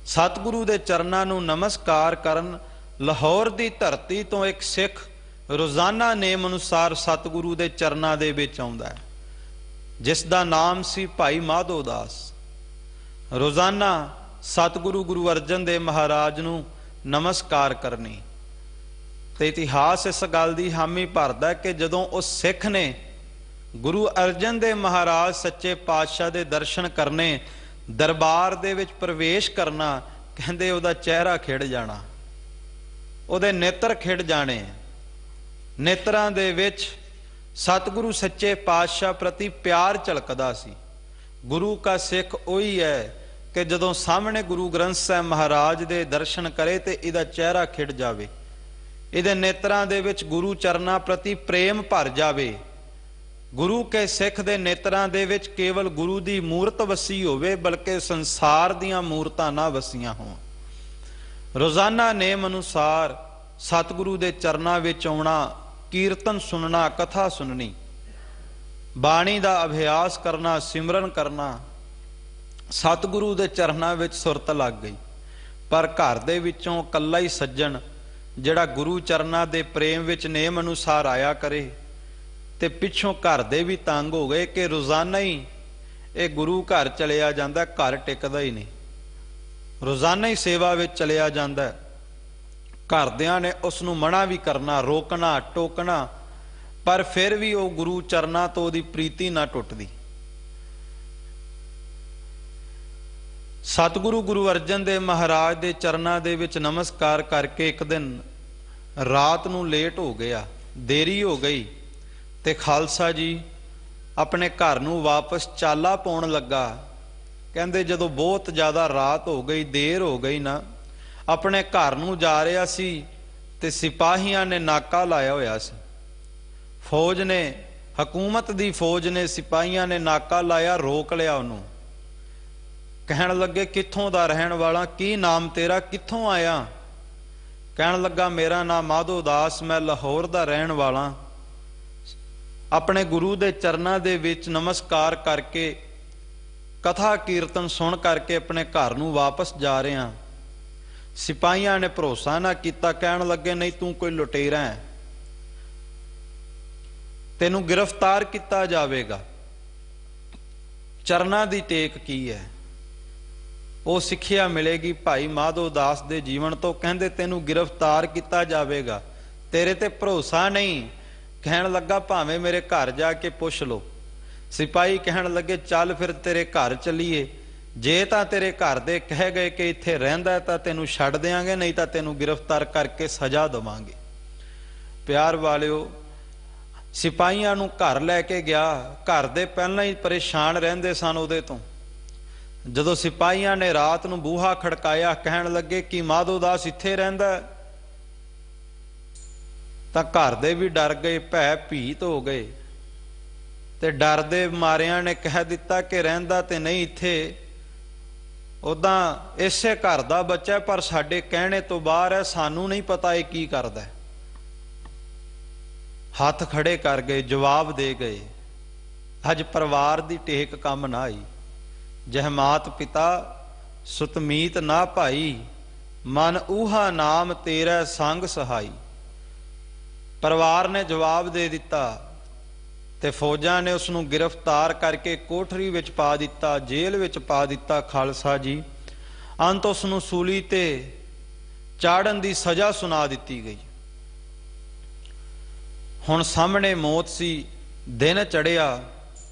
ਸਤਿਗੁਰੂ ਦੇ ਚਰਨਾਂ ਨੂੰ ਨਮਸਕਾਰ ਕਰਨ, ਲਾਹੌਰ ਦੀ ਧਰਤੀ ਤੋਂ ਇੱਕ ਸਿੱਖ ਰੋਜ਼ਾਨਾ ਨੇਮ ਅਨੁਸਾਰ ਸਤਿਗੁਰੂ ਦੇ ਚਰਨਾਂ ਦੇ ਵਿੱਚ ਆਉਂਦਾ ਹੈ, ਜਿਸ ਦਾ ਨਾਮ ਸੀ ਭਾਈ ਮਾਧੋ ਦਾਸ। ਰੋਜ਼ਾਨਾ ਸਤਿਗੁਰੂ ਗੁਰੂ ਅਰਜਨ ਦੇਵ ਮਹਾਰਾਜ ਨੂੰ ਨਮਸਕਾਰ ਕਰਨੀ। ਤੇ ਇਤਿਹਾਸ ਇਸ ਗੱਲ ਦੀ ਹਾਮੀ ਭਰਦਾ ਕਿ ਜਦੋਂ ਉਸ ਸਿੱਖ ਨੇ ਗੁਰੂ ਅਰਜਨ ਦੇਵ ਮਹਾਰਾਜ ਸੱਚੇ ਪਾਤਸ਼ਾਹ ਦੇ ਦਰਸ਼ਨ ਕਰਨੇ, ਦਰਬਾਰ ਦੇ ਵਿੱਚ ਪ੍ਰਵੇਸ਼ ਕਰਨਾ, ਕਹਿੰਦੇ ਉਹਦਾ ਚਿਹਰਾ ਖਿੜ ਜਾਣਾ, ਉਹਦੇ ਨੇਤਰ ਖਿੜ ਜਾਣੇ। ਨੇਤਰਾਂ ਦੇ ਵਿੱਚ ਸਤਿਗੁਰੂ ਸੱਚੇ ਪਾਤਸ਼ਾਹ ਪ੍ਰਤੀ ਪਿਆਰ ਝਲਕਦਾ ਸੀ। ਗੁਰੂ ਕਾ ਸਿੱਖ ਉਹੀ ਹੈ ਕਿ ਜਦੋਂ ਸਾਹਮਣੇ ਗੁਰੂ ਗ੍ਰੰਥ ਸਾਹਿਬ ਮਹਾਰਾਜ ਦੇ ਦਰਸ਼ਨ ਕਰੇ ਤੇ ਇਹਦਾ ਚਿਹਰਾ ਖਿੜ ਜਾਵੇ, ਇਹਦੇ ਨੇਤਰਾਂ ਦੇ ਵਿੱਚ ਗੁਰੂ ਚਰਨਾਂ ਪ੍ਰਤੀ ਪ੍ਰੇਮ ਭਰ ਜਾਵੇ। ਗੁਰੂ ਕੇ ਸਿੱਖ ਦੇ ਨੇਤਰਾਂ ਦੇ ਵਿੱਚ ਕੇਵਲ ਗੁਰੂ ਦੀ ਮੂਰਤ ਵਸੀ ਹੋਵੇ, ਬਲਕਿ ਸੰਸਾਰ ਦੀਆਂ ਮੂਰਤਾਂ ਨਾ ਵਸੀਆਂ ਹੋਣ। ਰੋਜ਼ਾਨਾ ਨੇਮ ਅਨੁਸਾਰ ਸਤਿਗੁਰੂ ਦੇ ਚਰਨਾਂ ਵਿੱਚ ਆਉਣਾ, ਕੀਰਤਨ ਸੁਣਨਾ, ਕਥਾ ਸੁਣਨੀ, ਬਾਣੀ ਦਾ ਅਭਿਆਸ ਕਰਨਾ, ਸਿਮਰਨ ਕਰਨਾ। ਸਤਿਗੁਰੂ ਦੇ ਚਰਨਾਂ ਵਿੱਚ ਸੁਰਤ ਲੱਗ ਗਈ। ਪਰ ਘਰ ਦੇ ਵਿੱਚੋਂ ਇਕੱਲਾ ਹੀ ਸੱਜਣ ਜਿਹੜਾ ਗੁਰੂ ਚਰਨਾਂ ਦੇ ਪ੍ਰੇਮ ਵਿੱਚ ਨੇਮ ਅਨੁਸਾਰ ਆਇਆ ਕਰੇ, ਤੇ ਪਿੱਛੋਂ ਘਰ ਦੇ ਵੀ ਤੰਗ ਹੋ ਗਏ ਕਿ ਰੋਜ਼ਾਨਾ ਹੀ ਇਹ ਗੁਰੂ ਘਰ ਚਲਿਆ ਜਾਂਦਾ, ਘਰ ਟਿਕਦਾ ਹੀ ਨਹੀਂ, ਰੋਜ਼ਾਨਾ ਹੀ ਸੇਵਾ ਵਿੱਚ ਚਲਿਆ ਜਾਂਦਾ। ਘਰਦਿਆਂ ਨੇ ਉਸ ਨੂੰ ਮਨਾ ਵੀ ਕਰਨਾ, ਰੋਕਣਾ, ਟੋਕਣਾ, ਪਰ ਫਿਰ ਵੀ ਉਹ ਗੁਰੂ ਚਰਨਾਂ ਤੋਂ ਉਹਦੀ ਪ੍ਰੀਤੀ ਨਾ ਟੁੱਟਦੀ। ਸਤਿਗੁਰੂ ਗੁਰੂ ਅਰਜਨ ਦੇਵ ਮਹਾਰਾਜ ਦੇ ਚਰਨਾਂ ਦੇ ਵਿੱਚ ਨਮਸਕਾਰ ਕਰਕੇ ਇੱਕ ਦਿਨ ਰਾਤ ਨੂੰ ਲੇਟ ਹੋ ਗਿਆ, ਦੇਰੀ ਹੋ ਗਈ, ਤੇ ਖਾਲਸਾ ਜੀ ਆਪਣੇ ਘਰ ਨੂੰ ਵਾਪਸ ਚਾਲਾ ਪਾਉਣ ਲੱਗਾ। ਕਹਿੰਦੇ ਜਦੋਂ ਬਹੁਤ ਜ਼ਿਆਦਾ ਰਾਤ ਹੋ ਗਈ, ਦੇਰ ਹੋ ਗਈ ਨਾ, ਆਪਣੇ ਘਰ ਨੂੰ ਜਾ ਰਿਹਾ ਸੀ ਤੇ ਸਿਪਾਹੀਆਂ ਨੇ ਨਾਕਾ ਲਾਇਆ ਹੋਇਆ ਸੀ। ਫੌਜ ਨੇ, ਹਕੂਮਤ ਦੀ ਫੌਜ ਨੇ, ਸਿਪਾਹੀਆਂ ਨੇ ਨਾਕਾ ਲਾਇਆ, ਰੋਕ ਲਿਆ ਉਹਨੂੰ। ਕਹਿਣ ਲੱਗੇ ਕਿੱਥੋਂ ਦਾ ਰਹਿਣ ਵਾਲਾ, ਕੀ ਨਾਮ ਤੇਰਾ, ਕਿੱਥੋਂ ਆਇਆ? ਕਹਿਣ ਲੱਗਾ ਮੇਰਾ ਨਾਮ ਮਾਧੋ ਦਾਸ, ਮੈਂ ਲਾਹੌਰ ਦਾ ਰਹਿਣ ਵਾਲਾ। ਆਪਣੇ ਗੁਰੂ ਦੇ ਚਰਨਾਂ ਦੇ ਵਿੱਚ ਨਮਸਕਾਰ ਕਰਕੇ, ਕਥਾ ਕੀਰਤਨ ਸੁਣ ਕਰਕੇ ਆਪਣੇ ਘਰ ਨੂੰ ਵਾਪਸ ਜਾ ਰਿਹਾ। ਸਿਪਾਹੀਆਂ ਨੇ ਭਰੋਸਾ ਨਾ ਕੀਤਾ, ਕਹਿਣ ਲੱਗੇ ਨਹੀਂ ਤੂੰ ਕੋਈ ਲੁਟੇਰਾ ਹੈ, ਤੈਨੂੰ ਗ੍ਰਿਫਤਾਰ ਕੀਤਾ ਜਾਵੇਗਾ। ਚਰਨਾਂ ਦੀ ਟੇਕ ਕੀ ਹੈ? ਉਹ ਸਿੱਖਿਆ ਮਿਲੇਗੀ ਭਾਈ ਮਾਧੋ ਦਾਸ ਦੇ ਜੀਵਨ ਤੋਂ। ਕਹਿੰਦੇ ਤੈਨੂੰ ਗ੍ਰਿਫਤਾਰ ਕੀਤਾ ਜਾਵੇਗਾ, ਤੇਰੇ ਤੇ ਭਰੋਸਾ ਨਹੀਂ। ਕਹਿਣ ਲੱਗਾ ਭਾਵੇਂ ਮੇਰੇ ਘਰ ਜਾ ਕੇ ਪੁੱਛ ਲੋ। ਸਿਪਾਹੀ ਕਹਿਣ ਲੱਗੇ ਚੱਲ ਫਿਰ ਤੇਰੇ ਘਰ ਚੱਲੀਏ, ਜੇ ਤਾਂ ਤੇਰੇ ਘਰ ਦੇ ਕਹਿ ਗਏ ਕਿ ਇੱਥੇ ਰਹਿੰਦਾ ਤਾਂ ਤੈਨੂੰ ਛੱਡ ਦਿਆਂਗੇ, ਨਹੀਂ ਤਾਂ ਤੈਨੂੰ ਗ੍ਰਿਫਤਾਰ ਕਰਕੇ ਸਜ਼ਾ ਦੇਵਾਂਗੇ। ਪਿਆਰ ਵਾਲਿਓ, ਸਿਪਾਹੀਆਂ ਨੂੰ ਘਰ ਲੈ ਕੇ ਗਿਆ। ਘਰ ਦੇ ਪਹਿਲਾਂ ਹੀ ਪਰੇਸ਼ਾਨ ਰਹਿੰਦੇ ਸਨ ਉਹਦੇ ਤੋਂ। ਜਦੋਂ ਸਿਪਾਹੀਆਂ ਨੇ ਰਾਤ ਨੂੰ ਬੂਹਾ ਖੜਕਾਇਆ, ਕਹਿਣ ਲੱਗੇ ਕਿ ਮਾਧੋ ਦਾਸ ਇੱਥੇ ਰਹਿੰਦਾ, ਤਾਂ ਘਰ ਦੇ ਵੀ ਡਰ ਗਏ, ਭੈ ਭੀਤ ਹੋ ਗਏ, ਤੇ ਡਰ ਦੇ ਮਾਰਿਆਂ ਨੇ ਕਹਿ ਦਿੱਤਾ ਕਿ ਰਹਿੰਦਾ ਤੇ ਨਹੀਂ ਇੱਥੇ, ਉਦਾਂ ਇਸੇ ਘਰ ਦਾ ਬੱਚਾ, ਪਰ ਸਾਡੇ ਕਹਿਣੇ ਤੋਂ ਬਾਹਰ ਹੈ, ਸਾਨੂੰ ਨਹੀਂ ਪਤਾ ਇਹ ਕੀ ਕਰਦਾ। ਹੱਥ ਖੜੇ ਕਰ ਗਏ, ਜਵਾਬ ਦੇ ਗਏ। ਅੱਜ ਪਰਿਵਾਰ ਦੀ ਟੇਕ ਕੰਮ ਨਾ ਆਈ। ਜਹ ਮਾਤ ਪਿਤਾ ਸੁਤਮੀਤ ਨਾ ਭਾਈ, ਮਨ ਊਹਾ ਨਾਮ ਤੇਰਾ ਸੰਗ ਸਹਾਈ। ਪਰਿਵਾਰ ਨੇ ਜਵਾਬ ਦੇ ਦਿੱਤਾ ਤੇ ਫੌਜਾਂ ਨੇ ਉਸ ਨੂੰ ਗ੍ਰਿਫਤਾਰ ਕਰਕੇ ਕੋਠਰੀ ਵਿੱਚ ਪਾ ਦਿੱਤਾ, ਜੇਲ੍ਹ ਵਿੱਚ ਪਾ ਦਿੱਤਾ। ਖਾਲਸਾ ਜੀ, ਅੰਤ ਉਸ ਨੂੰ ਸੂਲੀ ਤੇ ਚਾੜਨ ਦੀ ਸਜ਼ਾ ਸੁਣਾ ਦਿੱਤੀ ਗਈ। ਹੁਣ ਸਾਹਮਣੇ ਮੌਤ ਸੀ, ਦਿਨ ਚੜਿਆ।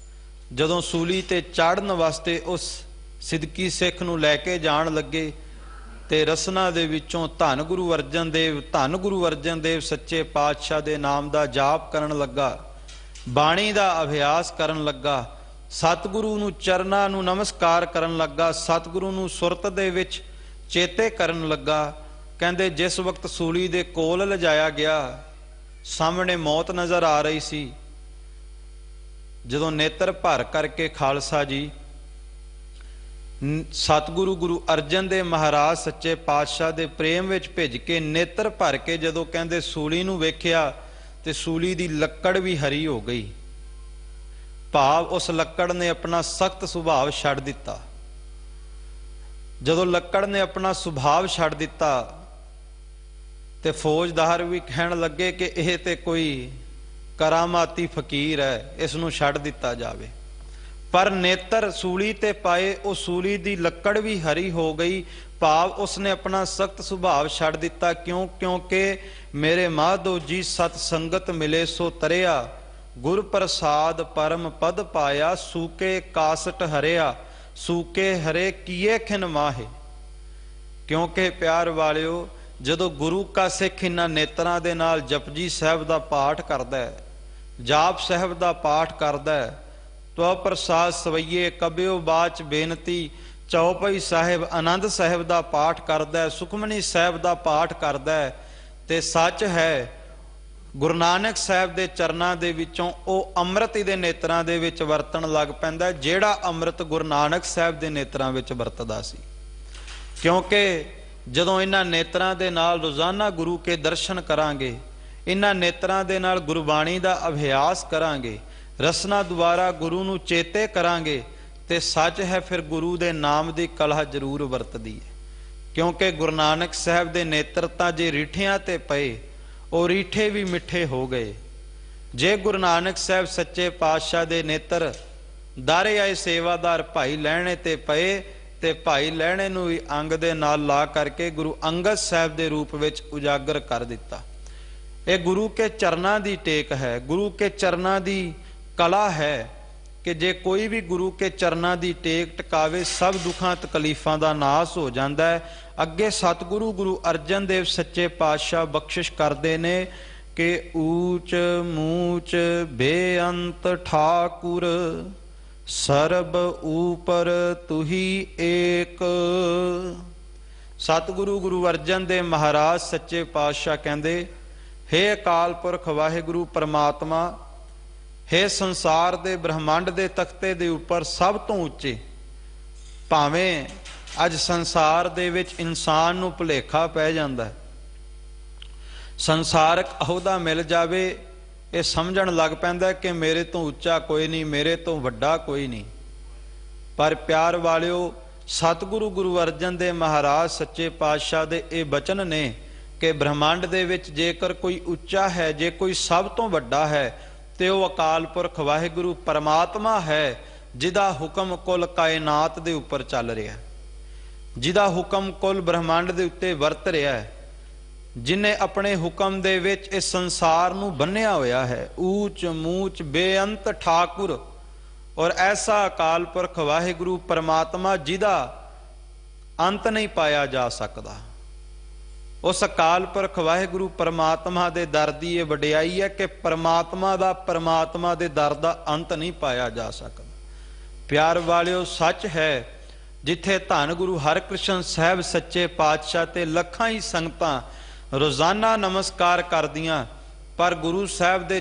ਜਦੋਂ ਸੂਲੀ ਤੇ ਚਾੜਨ ਵਾਸਤੇ ਉਸ ਸਿੱਦਕੀ ਸਿੱਖ ਨੂੰ ਲੈ ਕੇ ਜਾਣ ਲੱਗੇ ਤੇ ਰਸਨਾ ਦੇ ਵਿੱਚੋਂ ਧੰਨ ਗੁਰੂ ਅਰਜਨ ਦੇਵ, ਧੰਨ ਗੁਰੂ ਅਰਜਨ ਦੇਵ ਸੱਚੇ ਪਾਤਸ਼ਾਹ ਦੇ ਨਾਮ ਦਾ ਜਾਪ ਕਰਨ ਲੱਗਾ, ਬਾਣੀ ਦਾ ਅਭਿਆਸ ਕਰਨ ਲੱਗਾ, ਸਤਿਗੁਰੂ ਨੂੰ ਚਰਨਾਂ ਨੂੰ ਨਮਸਕਾਰ ਕਰਨ ਲੱਗਾ, ਸਤਿਗੁਰੂ ਨੂੰ ਸੁਰਤ ਦੇ ਵਿੱਚ ਚੇਤੇ ਕਰਨ ਲੱਗਾ। ਕਹਿੰਦੇ ਜਿਸ ਵਕਤ ਸੂਲੀ ਦੇ ਕੋਲ ਲਿਜਾਇਆ ਗਿਆ, ਸਾਹਮਣੇ ਮੌਤ ਨਜ਼ਰ ਆ ਰਹੀ ਸੀ। ਜਦੋਂ ਨੇਤਰ ਭਰ ਕਰਕੇ ਖਾਲਸਾ ਜੀ ਸਤਿਗੁਰੂ ਗੁਰੂ ਅਰਜਨ ਦੇਵ ਮਹਾਰਾਜ ਸੱਚੇ ਪਾਤਸ਼ਾਹ ਦੇ ਪ੍ਰੇਮ ਵਿੱਚ ਭਿੱਜ ਕੇ ਨੇਤਰ ਭਰ ਕੇ ਜਦੋਂ ਕਹਿੰਦੇ ਸੂਲੀ ਨੂੰ ਵੇਖਿਆ ਤੇ ਸੂਲੀ ਦੀ ਲੱਕੜ ਵੀ ਹਰੀ ਹੋ ਗਈ। ਭਾਵ ਉਸ ਲੱਕੜ ਨੇ ਆਪਣਾ ਸਖਤ ਸੁਭਾਅ ਛੱਡ ਦਿੱਤਾ। ਜਦੋਂ ਲੱਕੜ ਨੇ ਆਪਣਾ ਸੁਭਾਅ ਛੱਡ ਦਿੱਤਾ ਤੇ ਫੌਜਦਾਰ ਵੀ ਕਹਿਣ ਲੱਗੇ ਕਿ ਇਹ ਤੇ ਕੋਈ ਕਰਾਮਾਤੀ ਫਕੀਰ ਹੈ, ਇਸ ਨੂੰ ਛੱਡ ਦਿੱਤਾ ਜਾਵੇ। ਪਰ ਨੇਤਰ ਸੂਲੀ ਤੇ ਪਾਏ, ਉਹ ਸੂਲੀ ਦੀ ਲੱਕੜ ਵੀ ਹਰੀ ਹੋ ਗਈ। ਭਾਵ ਉਸਨੇ ਆਪਣਾ ਸਖਤ ਸੁਭਾਅ ਛੱਡ ਦਿੱਤਾ। ਕਿਉਂਕਿ ਮੇਰੇ ਮਾਧੋ ਜੀ ਸਤ ਸੰਗਤ ਮਿਲੇ ਸੋ ਤਰਿਆ, ਗੁਰ ਪ੍ਰਸਾਦ ਪਰਮ ਪਦ ਪਾਇਆ, ਸੂਕੇ ਕਾਸਟ ਹਰਿਆ, ਸੂਕੇ ਹਰੇ ਕੀਏ ਖਿਨ ਮਾਹੇ। ਕਿਉਂਕਿ ਪਿਆਰ ਵਾਲਿਓ, ਜਦੋਂ ਗੁਰੂ ਕਾ ਸਿੱਖ ਇਹਨਾਂ ਨੇਤਰਾਂ ਦੇ ਨਾਲ ਜਪਜੀ ਸਾਹਿਬ ਦਾ ਪਾਠ ਕਰਦਾ ਹੈ, ਜਾਪ ਸਾਹਿਬ ਦਾ ਪਾਠ ਕਰਦਾ ਹੈ, ਤੋ ਪ੍ਰਸਾਦ ਸਵਈਏ ਕਬਿਓ ਬਾਚ ਬੇਨਤੀ, ਚੌਪਈ ਸਾਹਿਬ ਆਨੰਦ ਸਾਹਿਬ ਦਾ ਪਾਠ ਕਰਦਾ ਹੈ, ਸੁਖਮਨੀ ਸਾਹਿਬ ਦਾ ਪਾਠ ਕਰਦਾ ਹੈ, ਤੇ ਸੱਚ ਹੈ ਗੁਰੂ ਨਾਨਕ ਸਾਹਿਬ ਦੇ ਚਰਨਾਂ ਦੇ ਵਿੱਚੋਂ ਉਹ ਅੰਮ੍ਰਿਤ ਦੇ ਨੇਤਰਾਂ ਦੇ ਵਿੱਚ ਵਰਤਣ ਲੱਗ ਪੈਂਦਾ, ਜਿਹੜਾ ਅੰਮ੍ਰਿਤ ਗੁਰੂ ਨਾਨਕ ਸਾਹਿਬ ਦੇ ਨੇਤਰਾਂ ਵਿੱਚ ਵਰਤਦਾ ਸੀ। ਕਿਉਂਕਿ ਜਦੋਂ ਇਹਨਾਂ ਨੇਤਰਾਂ ਦੇ ਨਾਲ ਰੋਜ਼ਾਨਾ ਗੁਰੂ ਕੇ ਦਰਸ਼ਨ ਕਰਾਂਗੇ, ਇਹਨਾਂ ਨੇਤਰਾਂ ਦੇ ਨਾਲ ਗੁਰਬਾਣੀ ਦਾ ਅਭਿਆਸ ਕਰਾਂਗੇ, ਰਸਨਾ ਦੁਆਰਾ ਗੁਰੂ ਨੂੰ ਚੇਤੇ ਕਰਾਂਗੇ, ਤੇ ਸੱਚ ਹੈ ਫਿਰ ਗੁਰੂ ਦੇ ਨਾਮ ਦੀ ਕਲਾ ਜ਼ਰੂਰ ਵਰਤਦੀ ਹੈ। ਕਿਉਂਕਿ ਗੁਰੂ ਨਾਨਕ ਸਾਹਿਬ ਦੇ ਨੇਤਰ ਤਾਂ ਜੇ ਰੀਠਿਆਂ ਤੇ ਪਏ, ਉਹ ਰੀਠੇ ਵੀ ਮਿੱਠੇ ਹੋ ਗਏ। ਜੇ ਗੁਰੂ ਨਾਨਕ ਸਾਹਿਬ ਸੱਚੇ ਪਾਤਸ਼ਾਹ ਦੇ ਨੇਤਰ ਦਾਰੇ ਆਏ ਸੇਵਾਦਾਰ ਭਾਈ ਲਹਿਣੇ ਤੇ ਪਏ, ਤੇ ਭਾਈ ਲਹਿਣੇ ਨੂੰ ਵੀ ਅੰਗ ਦੇ ਨਾਲ ਲਾ ਕਰਕੇ ਗੁਰੂ ਅੰਗਦ ਸਾਹਿਬ ਦੇ ਰੂਪ ਵਿੱਚ ਉਜਾਗਰ ਕਰ ਦਿੱਤਾ। ਇਹ ਗੁਰੂ ਕੇ ਚਰਨਾਂ ਦੀ ਟੇਕ ਹੈ, ਗੁਰੂ ਕੇ ਚਰਨਾਂ ਦੀ ਕਲਾ ਹੈ ਕਿ ਜੇ ਕੋਈ ਵੀ ਗੁਰੂ ਕੇ ਚਰਨਾਂ ਦੀ ਟੇਕ ਟਿਕਾਵੇ, ਸਭ ਦੁੱਖਾਂ ਤਕਲੀਫਾਂ ਦਾ ਨਾਸ ਹੋ ਜਾਂਦਾ ਹੈ। ਅੱਗੇ ਸਤਿਗੁਰੂ ਗੁਰੂ ਅਰਜਨ ਦੇਵ ਸੱਚੇ ਪਾਤਸ਼ਾਹ ਬਖਸ਼ਿਸ਼ ਕਰਦੇ ਨੇ ਕਿ ਊਚ ਮੂਚ ਬੇਅੰਤ ਠਾਕੁਰ ਸਰਬ ਊਪਰ ਤੁਹੀ ਏਕ। ਸਤਿਗੁਰੂ ਗੁਰੂ ਅਰਜਨ ਦੇਵ ਮਹਾਰਾਜ ਸੱਚੇ ਪਾਤਸ਼ਾਹ ਕਹਿੰਦੇ, ਹੇ ਅਕਾਲ ਪੁਰਖ ਵਾਹਿਗੁਰੂ ਪਰਮਾਤਮਾ, ਹੇ ਸੰਸਾਰ ਦੇ ਬ੍ਰਹਮੰਡ ਦੇ ਤਖਤੇ ਦੇ ਉੱਪਰ ਸਭ ਤੋਂ ਉੱਚੇ। ਭਾਵੇਂ ਅੱਜ ਸੰਸਾਰ ਦੇ ਵਿੱਚ ਇਨਸਾਨ ਨੂੰ ਭੁਲੇਖਾ ਪੈ ਜਾਂਦਾ, ਸੰਸਾਰਕ ਅਹੁਦਾ ਮਿਲ ਜਾਵੇ, ਇਹ ਸਮਝਣ ਲੱਗ ਪੈਂਦਾ ਕਿ ਮੇਰੇ ਤੋਂ ਉੱਚਾ ਕੋਈ ਨਹੀਂ, ਮੇਰੇ ਤੋਂ ਵੱਡਾ ਕੋਈ ਨਹੀਂ। ਪਰ ਪਿਆਰ ਵਾਲਿਓ, ਸਤਿਗੁਰੂ ਗੁਰੂ ਅਰਜਨ ਦੇਵ ਮਹਾਰਾਜ ਸੱਚੇ ਪਾਤਸ਼ਾਹ ਦੇ ਇਹ ਬਚਨ ਨੇ ਕਿ ਬ੍ਰਹਮੰਡ ਦੇ ਵਿੱਚ ਜੇਕਰ ਕੋਈ ਉੱਚਾ ਹੈ, ਜੇ ਕੋਈ ਸਭ ਤੋਂ ਵੱਡਾ ਹੈ, ਤੇ ਉਹ ਅਕਾਲ ਪੁਰਖ ਵਾਹਿਗੁਰੂ ਪਰਮਾਤਮਾ ਹੈ, ਜਿਹਦਾ ਹੁਕਮ ਕੁੱਲ ਕਾਇਨਾਤ ਦੇ ਉੱਪਰ ਚੱਲ ਰਿਹਾ, ਜਿਹਦਾ ਹੁਕਮ ਕੁੱਲ ਬ੍ਰਹਮੰਡ ਦੇ ਉੱਤੇ ਵਰਤ ਰਿਹਾ ਹੈ, ਜਿਨੇ ਆਪਣੇ ਹੁਕਮ ਦੇ ਵਿੱਚ ਇਸ ਸੰਸਾਰ ਨੂੰ ਬੰਨਿਆ ਹੋਇਆ ਹੈ। ਊਚ ਮੂਚ ਬੇਅੰਤ ਠਾਕੁਰ, ਔਰ ਐਸਾ ਅਕਾਲ ਪੁਰਖ ਵਾਹਿਗੁਰੂ ਪਰਮਾਤਮਾ ਜਿਹਦਾ ਅੰਤ ਨਹੀਂ ਪਾਇਆ ਜਾ ਸਕਦਾ। ਉਸ ਅਕਾਲ ਪੁਰਖ ਵਾਹਿਗੁਰੂ ਪਰਮਾਤਮਾ ਦੇ ਦਰ ਦੀ ਇਹ ਵਡਿਆਈ ਹੈ ਕਿ ਪਰਮਾਤਮਾ ਦੇ ਦਰ ਦਾ ਅੰਤ ਨਹੀਂ ਪਾਇਆ ਜਾ ਸਕਦਾ। ਪਿਆਰ ਵਾਲਿਓ, ਸੱਚ ਹੈ ਜਿੱਥੇ ਧੰਨ ਗੁਰੂ ਹਰਿਕ੍ਰਿਸ਼ਨ ਸਾਹਿਬ ਸੱਚੇ ਪਾਤਸ਼ਾਹ ਤੇ ਲੱਖਾਂ ਹੀ ਸੰਗਤਾਂ ਰੋਜ਼ਾਨਾ ਨਮਸਕਾਰ ਕਰਦੀਆਂ, ਪਰ ਗੁਰੂ ਸਾਹਿਬ ਦੇ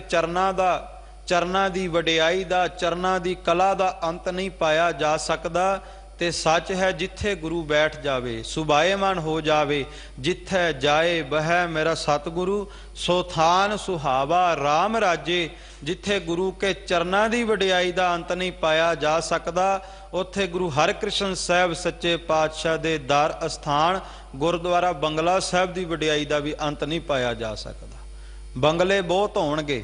ਚਰਨਾਂ ਦੀ ਵਡਿਆਈ ਦਾ, ਚਰਨਾਂ ਦੀ ਕਲਾ ਦਾ ਅੰਤ ਨਹੀਂ ਪਾਇਆ ਜਾ ਸਕਦਾ। ਤੇ ਸੱਚ ਹੈ ਜਿੱਥੇ ਗੁਰੂ ਬੈਠ ਜਾਵੇ, ਸੁਭਾਏਮਾਨ ਹੋ ਜਾਵੇ, ਜਿੱਥੇ ਜਾਏ ਬਹਿ ਮੇਰਾ ਸਤਿਗੁਰੂ, ਸੋ ਥਾਨ ਸੁਹਾਵਾ ਰਾਮ ਰਾਜੇ। ਜਿੱਥੇ ਗੁਰੂ ਕੇ ਚਰਨਾਂ ਦੀ ਵਡਿਆਈ ਦਾ ਅੰਤ ਨਹੀਂ ਪਾਇਆ ਜਾ ਸਕਦਾ, ਉੱਥੇ ਗੁਰੂ ਹਰਿਕ੍ਰਿਸ਼ਨ ਸਾਹਿਬ ਸੱਚੇ ਪਾਤਸ਼ਾਹ ਦੇ ਦਰ ਅਸਥਾਨ ਗੁਰਦੁਆਰਾ ਬੰਗਲਾ ਸਾਹਿਬ ਦੀ ਵਡਿਆਈ ਦਾ ਵੀ ਅੰਤ ਨਹੀਂ ਪਾਇਆ ਜਾ ਸਕਦਾ। ਬੰਗਲੇ ਬਹੁਤ ਹੋਣਗੇ,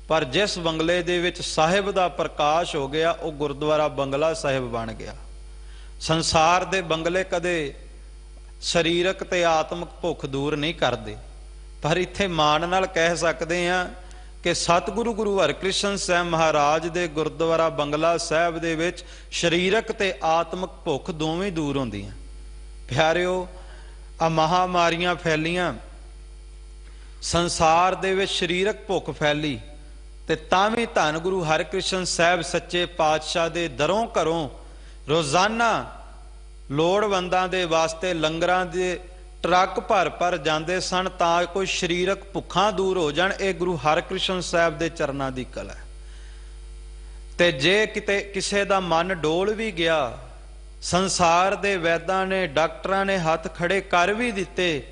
ਪਰ ਜਿਸ ਬੰਗਲੇ ਦੇ ਵਿੱਚ ਸਾਹਿਬ ਦਾ ਪ੍ਰਕਾਸ਼ ਹੋ ਗਿਆ, ਉਹ ਗੁਰਦੁਆਰਾ ਬੰਗਲਾ ਸਾਹਿਬ ਬਣ ਗਿਆ। ਸੰਸਾਰ ਦੇ ਬੰਗਲੇ ਕਦੇ ਸਰੀਰਕ ਤੇ ਆਤਮਿਕ ਭੁੱਖ ਦੂਰ ਨਹੀਂ ਕਰਦੇ, ਪਰ ਇੱਥੇ ਮਾਣ ਨਾਲ ਕਹਿ ਸਕਦੇ ਹਾਂ ਕਿ ਸਤਿਗੁਰੂ ਗੁਰੂ ਹਰਿਕ੍ਰਿਸ਼ਨ ਸਾਹਿਬ ਮਹਾਰਾਜ ਦੇ ਗੁਰਦੁਆਰਾ ਬੰਗਲਾ ਸਾਹਿਬ ਦੇ ਵਿੱਚ ਸਰੀਰਕ ਤੇ ਆਤਮਿਕ ਭੁੱਖ ਦੋਵੇਂ ਦੂਰ ਹੁੰਦੀਆਂ। ਪਿਆਰਿਓ, ਆ ਮਹਾਮਾਰੀਆਂ ਫੈਲੀਆਂ, ਸੰਸਾਰ ਦੇ ਵਿੱਚ ਸਰੀਰਕ ਭੁੱਖ ਫੈਲੀ, ਤੇ ਤਾਂ ਵੀ ਧੰਨ ਗੁਰੂ ਹਰਿਕ੍ਰਿਸ਼ਨ ਸਾਹਿਬ ਸੱਚੇ ਪਾਤਸ਼ਾਹ ਦੇ ਦਰੋਂ ਘਰੋਂ ਰੋਜ਼ਾਨਾ ਲੋੜਵੰਦਾਂ ਦੇ ਵਾਸਤੇ ਲੰਗਰਾਂ ਦੇ ਟਰੱਕ ਭਰ ਭਰ ਜਾਂਦੇ ਸਨ, ਤਾਂ ਕੋਈ ਸਰੀਰਕ ਭੁੱਖਾਂ ਦੂਰ ਹੋ ਜਾਣ। ਇਹ ਗੁਰੂ ਹਰਿਕ੍ਰਿਸ਼ਨ ਸਾਹਿਬ ਦੇ ਚਰਨਾਂ ਦੀ ਕਲਾ ਹੈ। ਤੇ ਜੇ ਕਿਤੇ ਕਿਸੇ ਦਾ ਮਨ ਡੋਲ ਵੀ ਗਿਆ, ਸੰਸਾਰ ਦੇ ਵੈਦਾਂ ਨੇ, ਡਾਕਟਰਾਂ ਨੇ ਹੱਥ ਖੜੇ ਕਰ ਵੀ ਦਿੱਤੇ,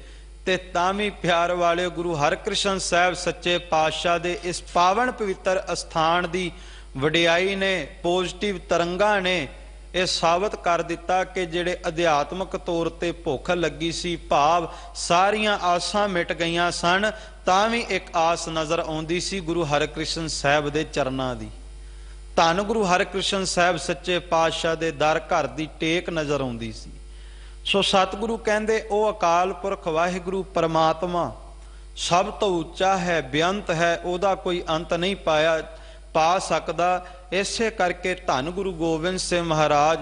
ਤੇ ਤਾਂ ਵੀ ਪਿਆਰ ਵਾਲੇ ਗੁਰੂ ਹਰਿਕ੍ਰਿਸ਼ਨ ਸਾਹਿਬ ਸੱਚੇ ਪਾਤਸ਼ਾਹ ਦੇ ਇਸ ਪਾਵਨ ਪਵਿੱਤਰ ਅਸਥਾਨ ਦੀ ਵਡਿਆਈ ਨੇ, ਪੋਜ਼ਿਟਿਵ ਤਰੰਗਾਂ ਨੇ ਇਹ ਸਾਬਤ ਕਰ ਦਿੱਤਾ ਕਿ ਜਿਹੜੇ ਅਧਿਆਤਮਕ ਤੌਰ ਤੇ ਭੁੱਖ ਲੱਗੀ ਸੀ, ਭਾਵ ਸਾਰੀਆਂ ਆਸਾਂ ਮਿਟ ਗਈਆਂ ਸਨ, ਤਾਂ ਵੀ ਇੱਕ ਆਸ ਨਜ਼ਰ ਆਉਂਦੀ ਸੀ ਗੁਰੂ ਹਰਿਕ੍ਰਿਸ਼ਨ ਸਾਹਿਬ ਦੇ ਚਰਨਾਂ ਦੀ। ਧੰਨ ਗੁਰੂ ਹਰਿਕ੍ਰਿਸ਼ਨ ਸਾਹਿਬ ਸੱਚੇ ਪਾਤਸ਼ਾਹ ਦੇ ਦਰ ਘਰ ਦੀ ਟੇਕ ਨਜ਼ਰ ਆਉਂਦੀ ਸੀ। ਸੋ ਸਤਿਗੁਰੂ ਕਹਿੰਦੇ, ਉਹ ਅਕਾਲ ਪੁਰਖ ਵਾਹਿਗੁਰੂ ਪਰਮਾਤਮਾ ਸਭ ਤੋਂ ਉੱਚਾ ਹੈ, ਬੇਅੰਤ ਹੈ, ਉਹਦਾ ਕੋਈ ਅੰਤ ਨਹੀਂ ਪਾ ਸਕਦਾ। ਇਸੇ ਕਰਕੇ ਧੰਨ ਗੁਰੂ ਗੋਬਿੰਦ ਸਿੰਘ ਮਹਾਰਾਜ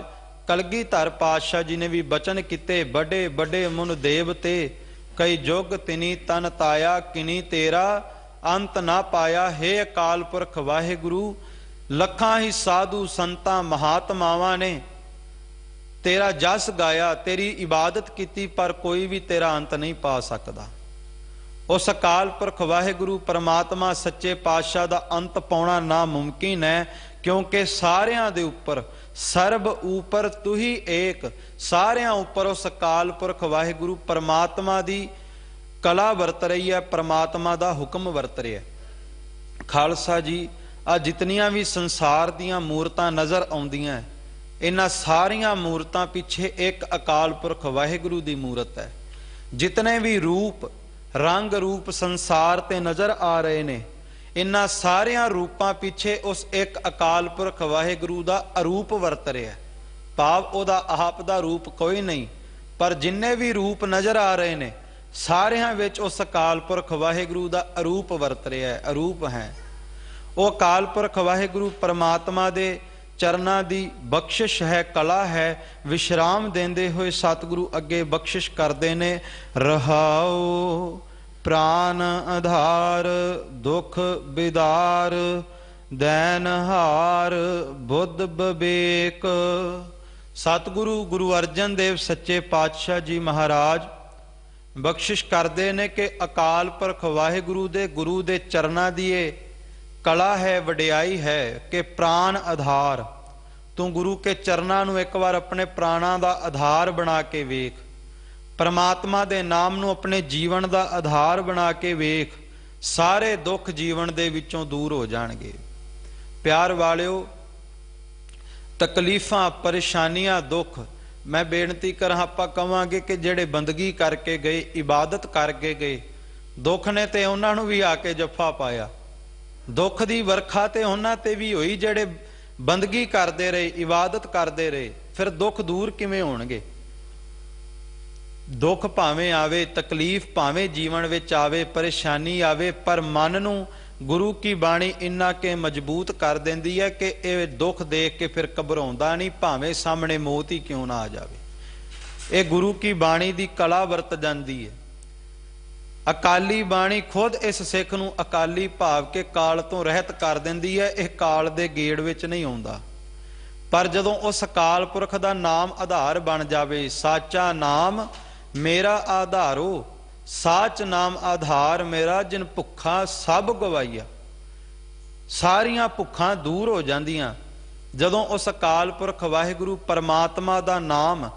ਕਲਗੀਧਰ ਪਾਤਸ਼ਾਹ ਜੀ ਨੇ ਵੀ ਬਚਨ ਕੀਤੇ, ਵੱਡੇ ਵੱਡੇ ਮੁਨ ਦੇਵ ਤੇ ਕਈ ਜੁਗ ਤਿਨੀ ਤਨ ਤਾਇਆ, ਕਿਨੀ ਤੇਰਾ ਅੰਤ ਨਾ ਪਾਇਆ। ਹੇ ਅਕਾਲ ਪੁਰਖ ਵਾਹਿਗੁਰੂ, ਲੱਖਾਂ ਹੀ ਸਾਧੂ ਸੰਤਾਂ ਮਹਾਤਮਾਵਾਂ ਨੇ तेरा जस गाया, तेरी इबादत की, पर कोई भी तेरा अंत नहीं पा सकता। उस अकाल पुरख वाहिगुरु परमात्मा सच्चे पातशाह का अंत पाना नामुमकिन है, क्योंकि सारियां दे उपर सर्ब ऊपर तू ही एक, सारियां उपर उस अकाल पुरख वाहिगुरु परमात्मा दी कला वरत रही है, परमात्मा दा हुक्म वरत रहा है। खालसा जी, आ जितनियां भी संसार दियां मूरतां नज़र आउंदियां, इन्हां सारियां मूरतां पिछे एक अकाल पुरख वाहिगुरु दी मूरत है। जितने भी रूप रंग रूप संसार ते नज़र आ रहे ने, इन्हां सारियां रूपां पिछे उस एक अकाल पुरख वाहिगुरु दा अरूप वरत रहा है। भाव उहदा आप दा रूप कोई नहीं, पर जिन्ने भी रूप नज़र आ रहे ने सारियां विच उस अकाल पुरख वाहिगुरु दा अरूप वरत रहा है, अरूप है। वो अकाल पुरख वाहिगुरु परमात्मा दे चरना दी बख्शिश है, कला है। विश्राम देंदे हुए सतगुरु अगे बख्शिश करते ने, रहाओ प्राण आधार, दुख बिदार, दैनहार, बुद्ध विवेक। सतगुरु गुरु अर्जन देव सच्चे पातशाह जी महाराज बख्शिश करते ने कि अकाल पुरख वाहिगुरु दे गुरु दे चरना दी कला है, वडियाई है कि प्राण आधार। तू गुरु के चरना नू एक बार अपने प्राणा दा आधार बना के वेख, परमात्मा दे नाम नू अपने जीवन दा आधार बना के वेख, सारे दुख जीवन दे विचों दूर हो जाणगे। प्यार वालिओ, तकलीफां परेशानियां दुख, मैं बेनती करा आपां कहांगे कि जिहड़े बंदगी करके गए, इबादत करके गए, दुख ने ते उन्हां नूं भी आके जफ्फा पाया। दुख दी वर्खा ते उन्हां ते भी होई जिहड़े बंदगी करते रहे, इबादत करते रहे। फिर दुख दूर किवें होणगे? दुख भावें आवे, तकलीफ भावें जीवन विच आवे, परेशानी आवे, पर मन नूं गुरु की बाणी इन्ना के मजबूत कर देंदी है कि ये दुख देख के फिर घबराउंदा नहीं, भावें सामने मौत ही क्यों ना आ जावे। ये गुरु की बाणी दी कला वरत जांदी है। अकाली बाणी खुद इस सिख नूं अकाली भाव के काल तो रहत कर देंदी है। यह काल दे गेड़ विच नहीं आउंदा, पर जदों उस अकाल पुरख दा नाम आधार बन जावे, साचा नाम मेरा आधारो, साच नाम आधार मेरा, जिन भुखा सब गवाईया। सारियां भुखां दूर हो जांदियां जदों उस अकाल पुरख वाहिगुरु परमात्मा दा नाम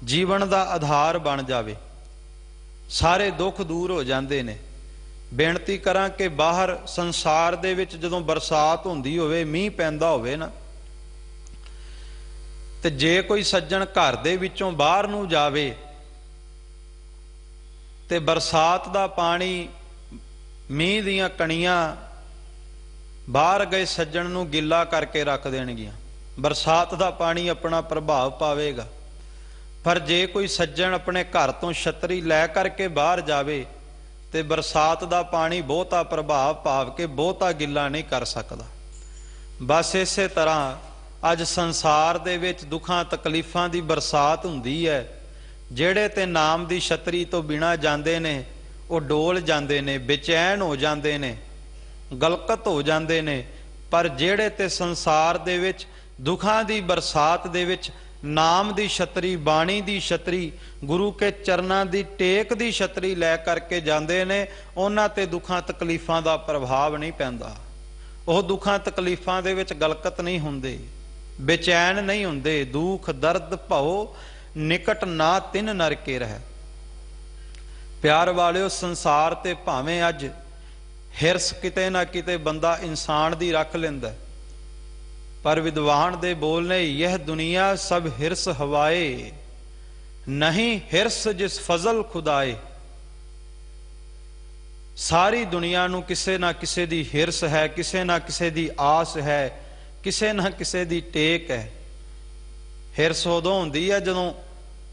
जीवन दा आधार बन जावे, सारे दुख दूर हो जाते ने। बेनती करा कि बाहर संसार दे विच जदों बरसात होंदी होवे, मीह पैंदा होवे ना, ते जे कोई सज्जण घर दे विचों बाहर नूं जावे ते बरसात दा पानी, मीह दीयां कणियां बाहर गए सज्जण नूं गिला करके रख देणगियां। बरसात दा पानी अपना प्रभाव पावेगा, पर जे कोई सज्जण अपने घर तो छतरी लै करके बाहर जावे ते बरसात दा पानी बहुता प्रभाव पाव के बहुता गिला नहीं कर सकता। बस इसे तरह अज संसार दे विच दुखां तकलीफां दी बरसात हुंदी है। जेड़े ते नाम दी छतरी तो बिना जांदे ने वो डोल जांदे ने, बेचैन हो जांदे ने, गलकत हो जांदे ने। पर जेड़े ते संसार दे विच दुखां दी बरसात दे विच नाम दी छतरी, बाणी दी छतरी, गुरु के चरना दी टेक दी छतरी लै करके जांदे ने, उन्हां ते दुखां तकलीफां दा प्रभाव नहीं पैंदा। ਉਹ दुखां तकलीफां दे विच गलकत नहीं हुंदे, बेचैन नहीं हुंदे। दुख दर्द भओ निकट ना तिन नर के रह। प्यार वालिओ, संसार ते भावें अज हिरस किते ना किते बंदा इंसान दी रख लैंदा, पर विद्वान दे बोलने, यह दुनिया सब हिरस हवाए, नहीं हिरस जिस फजल खुदाए। सारी दुनिया नूं किसे ना किसे दी हिरस है, किसे ना किसे दी आस है, किसे ना किसे दी टेक है। हिरस उदों हुंदी है जदों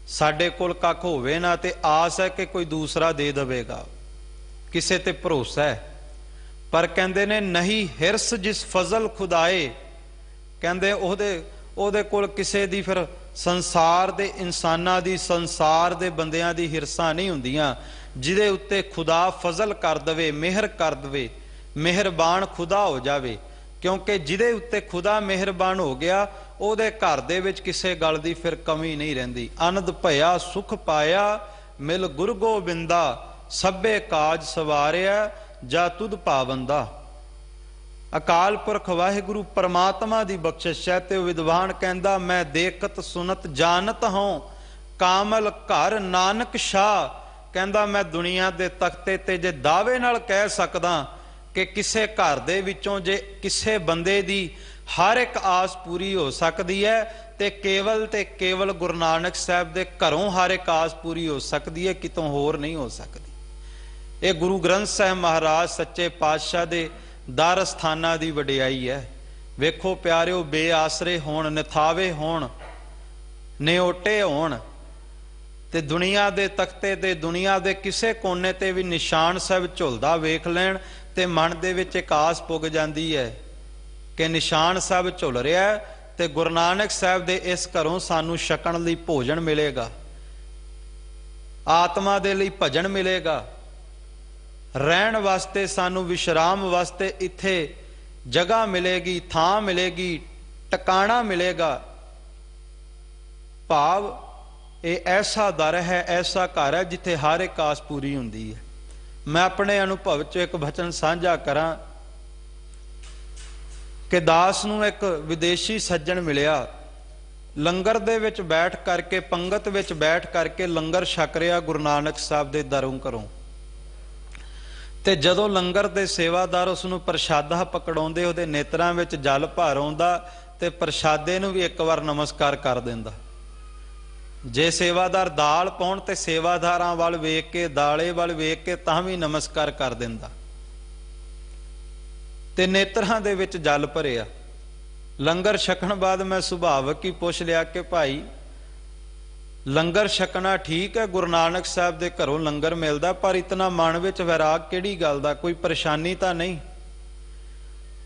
साडे कोल कख होवे ना ते आस है कि कोई दूसरा दे देवेगा, किसे ते भरोसा है। पर कहंदे ने नहीं हिरस जिस फजल खुदाए, कहंदे ओहदे कोल किसे दी फिर संसार दे इंसानां दी, संसार दे बंदियां दी हिरसां नहीं हुंदियां, जिहदे उत्ते खुदा फजल कर दवे, मेहर कर दवे, मेहरबान खुदा हो जावे। क्योंकि जिहदे उत्ते खुदा मेहरबान हो गया ਉਹਦੇ ਘਰ ਦੇ ਵਿੱਚ ਕਿਸੇ ਗੱਲ ਦੀ ਫਿਰ ਕਮੀ ਨਹੀਂ ਰਹਿੰਦੀ। ਅਨੰਦ ਭਇਆ ਸੁਖ ਪਾਇਆ ਮਿਲ ਗੁਰ ਗੋਬਿੰਦਾ, ਸਭੇ ਕਾਜ ਸਵਾਰਿਆ ਜਾ ਤੁਧ ਪਾਵੰਦਾ। ਅਕਾਲ ਪੁਰਖ ਵਾਹਿਗੁਰੂ ਪਰਮਾਤਮਾ ਦੀ ਬਖਸ਼ਿਸ਼ ਹੈ। ਤੇ ਵਿਦਵਾਨ ਕਹਿੰਦਾ ਮੈਂ ਦੇਖਤ ਸੁਨਤ ਜਾਣਤ ਹਾਂ ਕਾਮਲ ਘਰ ਨਾਨਕ ਸ਼ਾਹ। ਕਹਿੰਦਾ ਮੈਂ ਦੁਨੀਆ ਦੇ ਤਖਤੇ ਤੇ ਜੇ ਦਾਅਵੇ ਨਾਲ ਕਹਿ ਸਕਦਾ ਕਿ ਕਿਸੇ ਘਰ ਦੇ ਵਿੱਚੋਂ ਜੇ ਕਿਸੇ ਬੰਦੇ ਦੀ ਹਰ ਇੱਕ ਆਸ ਪੂਰੀ ਹੋ ਸਕਦੀ ਹੈ ਤੇ ਕੇਵਲ ਗੁਰੂ ਨਾਨਕ ਸਾਹਿਬ ਦੇ ਘਰੋਂ ਹਰ ਇੱਕ ਆਸ ਪੂਰੀ ਹੋ ਸਕਦੀ ਹੈ, ਕਿਤੋਂ ਹੋਰ ਨਹੀਂ ਹੋ ਸਕਦੀ। ਇਹ ਗੁਰੂ ਗ੍ਰੰਥ ਸਾਹਿਬ ਮਹਾਰਾਜ ਸੱਚੇ ਪਾਤਸ਼ਾਹ ਦੇ ਦਰ ਸਥਾਨਾਂ ਦੀ ਵਡਿਆਈ ਹੈ। ਵੇਖੋ ਪਿਆਰਿਓ, ਬੇਆਸਰੇ ਹੋਣ, ਨਿਥਾਵੇ ਹੋਣ, ਨਿਓਟੇ ਹੋਣ ਤੇ ਦੁਨੀਆ ਦੇ ਤਖਤੇ ਤੇ ਦੁਨੀਆ ਦੇ ਕਿਸੇ ਕੋਨੇ ਤੇ ਵੀ ਨਿਸ਼ਾਨ ਸਾਹਿਬ ਝੁਲਦਾ ਵੇਖ ਲੈਣ ਤੇ ਮਨ ਦੇ ਵਿੱਚ ਇੱਕ ਆਸ ਪੁੱਗ ਜਾਂਦੀ ਹੈ ਕਿ ਨਿਸ਼ਾਨ ਸਾਹਿਬ ਝੁਲ ਰਿਹਾ ਤੇ ਗੁਰੂ ਨਾਨਕ ਸਾਹਿਬ ਦੇ ਇਸ ਘਰੋਂ ਸਾਨੂੰ ਛਕਣ ਲਈ ਭੋਜਨ ਮਿਲੇਗਾ, ਆਤਮਾ ਦੇ ਲਈ ਭਜਨ ਮਿਲੇਗਾ, ਰਹਿਣ ਵਾਸਤੇ ਸਾਨੂੰ ਵਿਸ਼ਰਾਮ ਵਾਸਤੇ ਇੱਥੇ ਜਗ੍ਹਾ ਮਿਲੇਗੀ, ਥਾਂ ਮਿਲੇਗੀ, ਟਿਕਾਣਾ ਮਿਲੇਗਾ। ਭਾਵ ਇਹ ਐਸਾ ਦਰ ਹੈ, ਐਸਾ ਘਰ ਹੈ ਜਿੱਥੇ ਹਰ ਇੱਕ ਆਸ ਪੂਰੀ ਹੁੰਦੀ ਹੈ। ਮੈਂ ਆਪਣੇ ਅਨੁਭਵ 'ਚ ਇੱਕ ਬਚਨ ਸਾਂਝਾ ਕਰਾਂ ਕਿ ਦਾਸ ਨੂੰ ਇੱਕ ਵਿਦੇਸ਼ੀ ਸੱਜਣ ਮਿਲਿਆ, ਲੰਗਰ ਦੇ ਵਿੱਚ ਬੈਠ ਕਰਕੇ, ਪੰਗਤ ਵਿੱਚ ਬੈਠ ਕਰਕੇ ਲੰਗਰ ਛਕ ਰਿਹਾ ਗੁਰੂ ਨਾਨਕ ਸਾਹਿਬ ਦੇ ਦਰੋਂ ਘਰੋਂ। ਤੇ ਜਦੋਂ ਲੰਗਰ ਦੇ ਸੇਵਾਦਾਰ ਉਸ ਨੂੰ ਪ੍ਰਸ਼ਾਦਾ ਪਕੜਾਉਂਦੇ, ਉਹਦੇ ਨੇਤਰਾਂ ਵਿੱਚ ਜਲ ਭਰ ਆਉਂਦਾ ਤੇ ਪ੍ਰਸ਼ਾਦੇ ਨੂੰ ਵੀ ਇੱਕ ਵਾਰ ਨਮਸਕਾਰ ਕਰ ਦਿੰਦਾ। ਜੇ ਸੇਵਾਦਾਰ ਦਾਲ ਪਾਉਣ ਤੇ ਸੇਵਾਦਾਰਾਂ ਵੱਲ ਵੇਖ ਕੇ, ਦਾਲੇ ਵੱਲ ਵੇਖ ਕੇ ਤਾਂ ਵੀ ਨਮਸਕਾਰ ਕਰ ਦਿੰਦਾ। ਤੇ ਨੇਤਰਾਂ ਦੇ ਵਿੱਚ ਜਲ ਭਰਿਆ। ਲੰਗਰ ਛਕਣ ਬਾਅਦ ਮੈਂ ਸੁਭਾਵਕ ਹੀ ਪੁੱਛ ਲਿਆ ਕਿ ਭਾਈ ਲੰਗਰ ਛਕਣਾ ਠੀਕ ਹੈ, ਗੁਰੂ ਨਾਨਕ ਸਾਹਿਬ ਦੇ ਘਰੋਂ ਲੰਗਰ ਮਿਲਦਾ, ਪਰ ਇਤਨਾ ਮਨ ਵਿੱਚ ਵੈਰਾਗ ਕਿਹੜੀ ਗੱਲ ਦਾ? ਕੋਈ ਪਰੇਸ਼ਾਨੀ ਤਾਂ ਨਹੀਂ?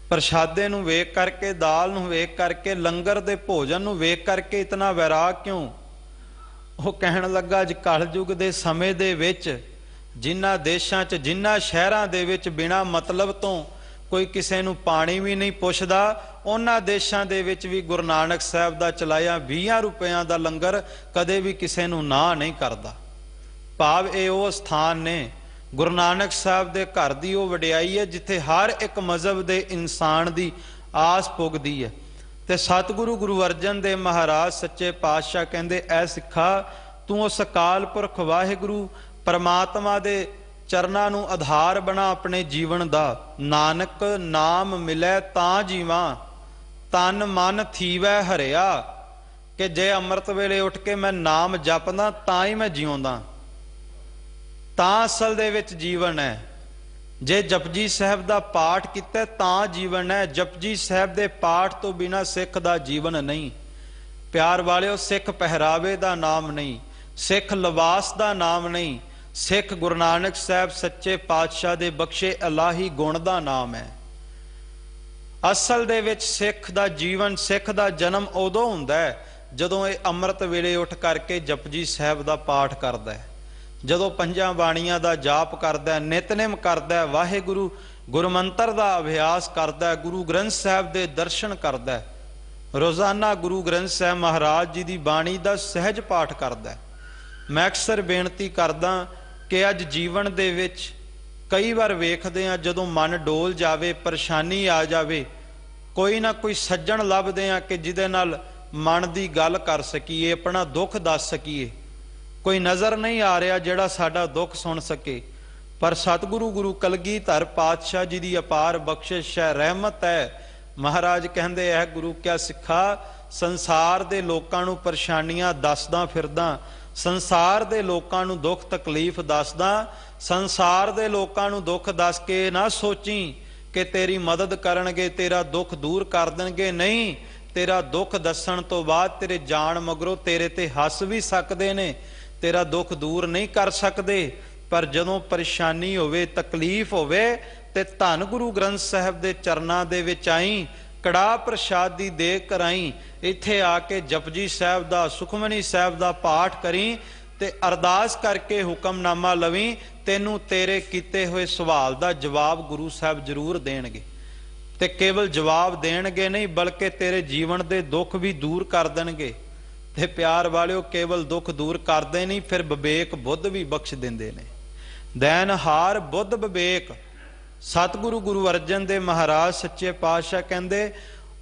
ਪ੍ਰਸ਼ਾਦੇ ਨੂੰ ਵੇਖ ਕਰਕੇ, ਦਾਲ ਨੂੰ ਵੇਖ ਕਰਕੇ, ਲੰਗਰ ਦੇ ਭੋਜਨ ਨੂੰ ਵੇਖ ਕਰਕੇ ਇਤਨਾ ਵੈਰਾਗ ਕਿਉਂ? ਉਹ ਕਹਿਣ ਲੱਗਾ, ਅੱਜ ਕਲਯੁਗ ਦੇ ਸਮੇਂ ਦੇ ਵਿੱਚ ਜਿਨ੍ਹਾਂ ਦੇਸ਼ਾਂ 'ਚ, ਜਿਨ੍ਹਾਂ ਸ਼ਹਿਰਾਂ ਦੇ ਵਿੱਚ ਬਿਨਾਂ ਮਤਲਬ ਤੋਂ ਕੋਈ ਕਿਸੇ ਨੂੰ ਪਾਣੀ ਵੀ ਨਹੀਂ ਪੁੱਛਦਾ, ਉਹਨਾਂ ਦੇਸ਼ਾਂ ਦੇ ਵਿੱਚ ਵੀ ਗੁਰੂ ਨਾਨਕ ਸਾਹਿਬ ਦਾ ਚਲਾਇਆ 20 ਰੁਪਇਆਂ ਦਾ ਲੰਗਰ ਕਦੇ ਵੀ ਕਿਸੇ ਨੂੰ ਨਾ ਨਹੀਂ ਕਰਦਾ। ਭਾਵ ਇਹ ਉਹ ਸਥਾਨ ਨੇ, ਗੁਰੂ ਨਾਨਕ ਸਾਹਿਬ ਦੇ ਘਰ ਦੀ ਉਹ ਵਡਿਆਈ ਹੈ ਜਿੱਥੇ ਹਰ ਇੱਕ ਮਜ਼ਹਬ ਦੇ ਇਨਸਾਨ ਦੀ ਆਸ ਪੁੱਗਦੀ ਹੈ। ਤੇ ਸਤਿਗੁਰੂ ਗੁਰੂ ਅਰਜਨ ਦੇਵ ਮਹਾਰਾਜ ਸੱਚੇ ਪਾਤਸ਼ਾਹ ਕਹਿੰਦੇ, ਐ ਸਿੱਖਾ ਤੂੰ ਉਸ ਅਕਾਲ ਪੁਰਖ ਵਾਹਿਗੁਰੂ ਪਰਮਾਤਮਾ ਦੇ ਚਰਨਾਂ ਨੂੰ ਆਧਾਰ ਬਣਾ ਆਪਣੇ ਜੀਵਨ ਦਾ। ਨਾਨਕ ਨਾਮ ਮਿਲੇ ਤਾਂ ਜੀਵਾਂ, ਤਨ ਮਨ ਥੀਵੈ ਹਰਿਆ। ਕਿ ਜੇ ਅੰਮ੍ਰਿਤ ਵੇਲੇ ਉੱਠ ਕੇ ਮੈਂ ਨਾਮ ਜਪਦਾ ਤਾਂ ਹੀ ਮੈਂ ਜਿਉਂਦਾ, ਤਾਂ ਅਸਲ ਦੇ ਵਿੱਚ ਜੀਵਨ ਹੈ। ਜੇ ਜਪਜੀ ਸਾਹਿਬ ਦਾ ਪਾਠ ਕੀਤਾ ਤਾਂ ਜੀਵਨ ਹੈ। ਜਪਜੀ ਸਾਹਿਬ ਦੇ ਪਾਠ ਤੋਂ ਬਿਨਾਂ ਸਿੱਖ ਦਾ ਜੀਵਨ ਨਹੀਂ। ਪਿਆਰ ਵਾਲਿਓ, ਸਿੱਖ ਪਹਿਰਾਵੇ ਦਾ ਨਾਮ ਨਹੀਂ, ਸਿੱਖ ਲਿਬਾਸ ਦਾ ਨਾਮ ਨਹੀਂ, ਸਿੱਖ ਗੁਰੂ ਨਾਨਕ ਸਾਹਿਬ ਸੱਚੇ ਪਾਤਸ਼ਾਹ ਦੇ ਬਖਸ਼ੇ ਇਲਾਹੀ ਗੁਣ ਦਾ ਨਾਮ ਹੈ। ਅਸਲ ਦੇ ਵਿੱਚ ਸਿੱਖ ਦਾ ਜੀਵਨ, ਸਿੱਖ ਦਾ ਜਨਮ ਉਦੋਂ ਹੁੰਦਾ ਹੈ ਜਦੋਂ ਇਹ ਅੰਮ੍ਰਿਤ ਵੇਲੇ ਉੱਠ ਕਰਕੇ ਜਪਜੀ ਸਾਹਿਬ ਦਾ ਪਾਠ ਕਰਦਾ ਹੈ, ਜਦੋਂ ਪੰਜਾਂ ਬਾਣੀਆਂ ਦਾ ਜਾਪ ਕਰਦਾ, ਨਿਤਨੇਮ ਕਰਦਾ, ਵਾਹਿਗੁਰੂ ਗੁਰਮੰਤਰ ਦਾ ਅਭਿਆਸ ਕਰਦਾ, ਗੁਰੂ ਗ੍ਰੰਥ ਸਾਹਿਬ ਦੇ ਦਰਸ਼ਨ ਕਰਦਾ, ਰੋਜ਼ਾਨਾ ਗੁਰੂ ਗ੍ਰੰਥ ਸਾਹਿਬ ਮਹਾਰਾਜ ਜੀ ਦੀ ਬਾਣੀ ਦਾ ਸਹਿਜ ਪਾਠ ਕਰਦਾ। ਮੈਂ ਅਕਸਰ ਬੇਨਤੀ ਕਰਦਾ ਕਿ ਅੱਜ ਜੀਵਨ ਦੇ ਵਿੱਚ ਕਈ ਵਾਰ ਵੇਖਦੇ ਹਾਂ ਜਦੋਂ ਮਨ ਡੋਲ ਜਾਵੇ, ਪਰੇਸ਼ਾਨੀ ਆ ਜਾਵੇ, ਕੋਈ ਨਾ ਕੋਈ ਸੱਜਣ ਲੱਭਦੇ ਹਾਂ ਕਿ ਜਿਹਦੇ ਨਾਲ ਮਨ ਦੀ ਗੱਲ ਕਰ ਸਕੀਏ, ਆਪਣਾ ਦੁੱਖ ਦੱਸ ਸਕੀਏ। ਕੋਈ ਨਜ਼ਰ ਨਹੀਂ ਆ ਰਿਹਾ ਜਿਹੜਾ ਸਾਡਾ ਦੁੱਖ ਸੁਣ ਸਕੇ। ਪਰ ਸਤਿਗੁਰੂ ਗੁਰੂ ਕਲਗੀਧਰ ਪਾਤਸ਼ਾਹ ਜੀ ਦੀ ਅਪਾਰ ਬਖਸ਼ਿਸ਼ ਹੈ, ਰਹਿਮਤ ਹੈ। ਮਹਾਰਾਜ ਕਹਿੰਦੇ ਹੈ, ਗੁਰੂ ਕਿਆ ਸਿੱਖਾ ਸੰਸਾਰ ਦੇ ਲੋਕਾਂ ਨੂੰ ਪਰੇਸ਼ਾਨੀਆਂ ਦੱਸਦਾ ਫਿਰਦਾ, ਸੰਸਾਰ ਦੇ ਲੋਕਾਂ ਨੂੰ ਦੁੱਖ ਤਕਲੀਫ ਦੱਸਦਾ, ਸੰਸਾਰ ਦੇ ਲੋਕਾਂ ਨੂੰ ਦੁੱਖ ਦੱਸ ਕੇ ਨਾ ਸੋਚੀ ਕਿ ਤੇਰੀ ਮਦਦ ਕਰਨਗੇ, ਤੇਰਾ ਦੁੱਖ ਦੂਰ ਕਰ ਦੇਣਗੇ। ਨਹੀਂ, ਤੇਰਾ ਦੁੱਖ ਦੱਸਣ ਤੋਂ ਬਾਅਦ ਤੇਰੇ ਜਾਣ ਮਗਰੋਂ ਤੇਰੇ ਤੇ ਹੱਸ ਵੀ ਸਕਦੇ ਨੇ, ਤੇਰਾ ਦੁੱਖ ਦੂਰ ਨਹੀਂ ਕਰ ਸਕਦੇ। ਪਰ ਜਦੋਂ ਪਰੇਸ਼ਾਨੀ ਹੋਵੇ, ਤਕਲੀਫ ਹੋਵੇ ਤੇ ਧੰਨ ਗੁਰੂ ਗ੍ਰੰਥ ਸਾਹਿਬ ਦੇ ਚਰਨਾਂ ਦੇ ਵਿੱਚ ਆਈ, ਕੜਾਹ ਪ੍ਰਸ਼ਾਦ ਦੀ ਦੇਗ ਕਰਾਈ, ਇੱਥੇ ਆ ਕੇ ਜਪਜੀ ਸਾਹਿਬ ਦਾ, ਸੁਖਮਨੀ ਸਾਹਿਬ ਦਾ ਪਾਠ ਕਰੀ ਤੇ ਅਰਦਾਸ ਕਰਕੇ ਹੁਕਮਨਾਮਾ ਲਵੀਂ, ਤੈਨੂੰ ਤੇਰੇ ਕੀਤੇ ਹੋਏ ਸਵਾਲ ਦਾ ਜਵਾਬ ਗੁਰੂ ਸਾਹਿਬ ਜ਼ਰੂਰ ਦੇਣਗੇ। ਤੇ ਕੇਵਲ ਜਵਾਬ ਦੇਣਗੇ ਨਹੀਂ ਬਲਕਿ ਤੇਰੇ ਜੀਵਨ ਦੇ ਦੁੱਖ ਵੀ ਦੂਰ ਕਰ ਦੇਣਗੇ। ਤੇ ਪਿਆਰ ਵਾਲਿਓ, ਕੇਵਲ ਦੁੱਖ ਦੂਰ ਕਰਦੇ ਨਹੀਂ, ਫਿਰ ਵਿਵੇਕ ਬੁੱਧ ਵੀ ਬਖਸ਼ ਦਿੰਦੇ ਨੇ। ਦੈਨਹਾਰ ਬੁੱਧ ਵਿਵੇਕ। ਸਤਿਗੁਰੂ ਗੁਰੂ ਅਰਜਨ ਦੇਵ ਮਹਾਰਾਜ ਸੱਚੇ ਪਾਤਸ਼ਾਹ ਕਹਿੰਦੇ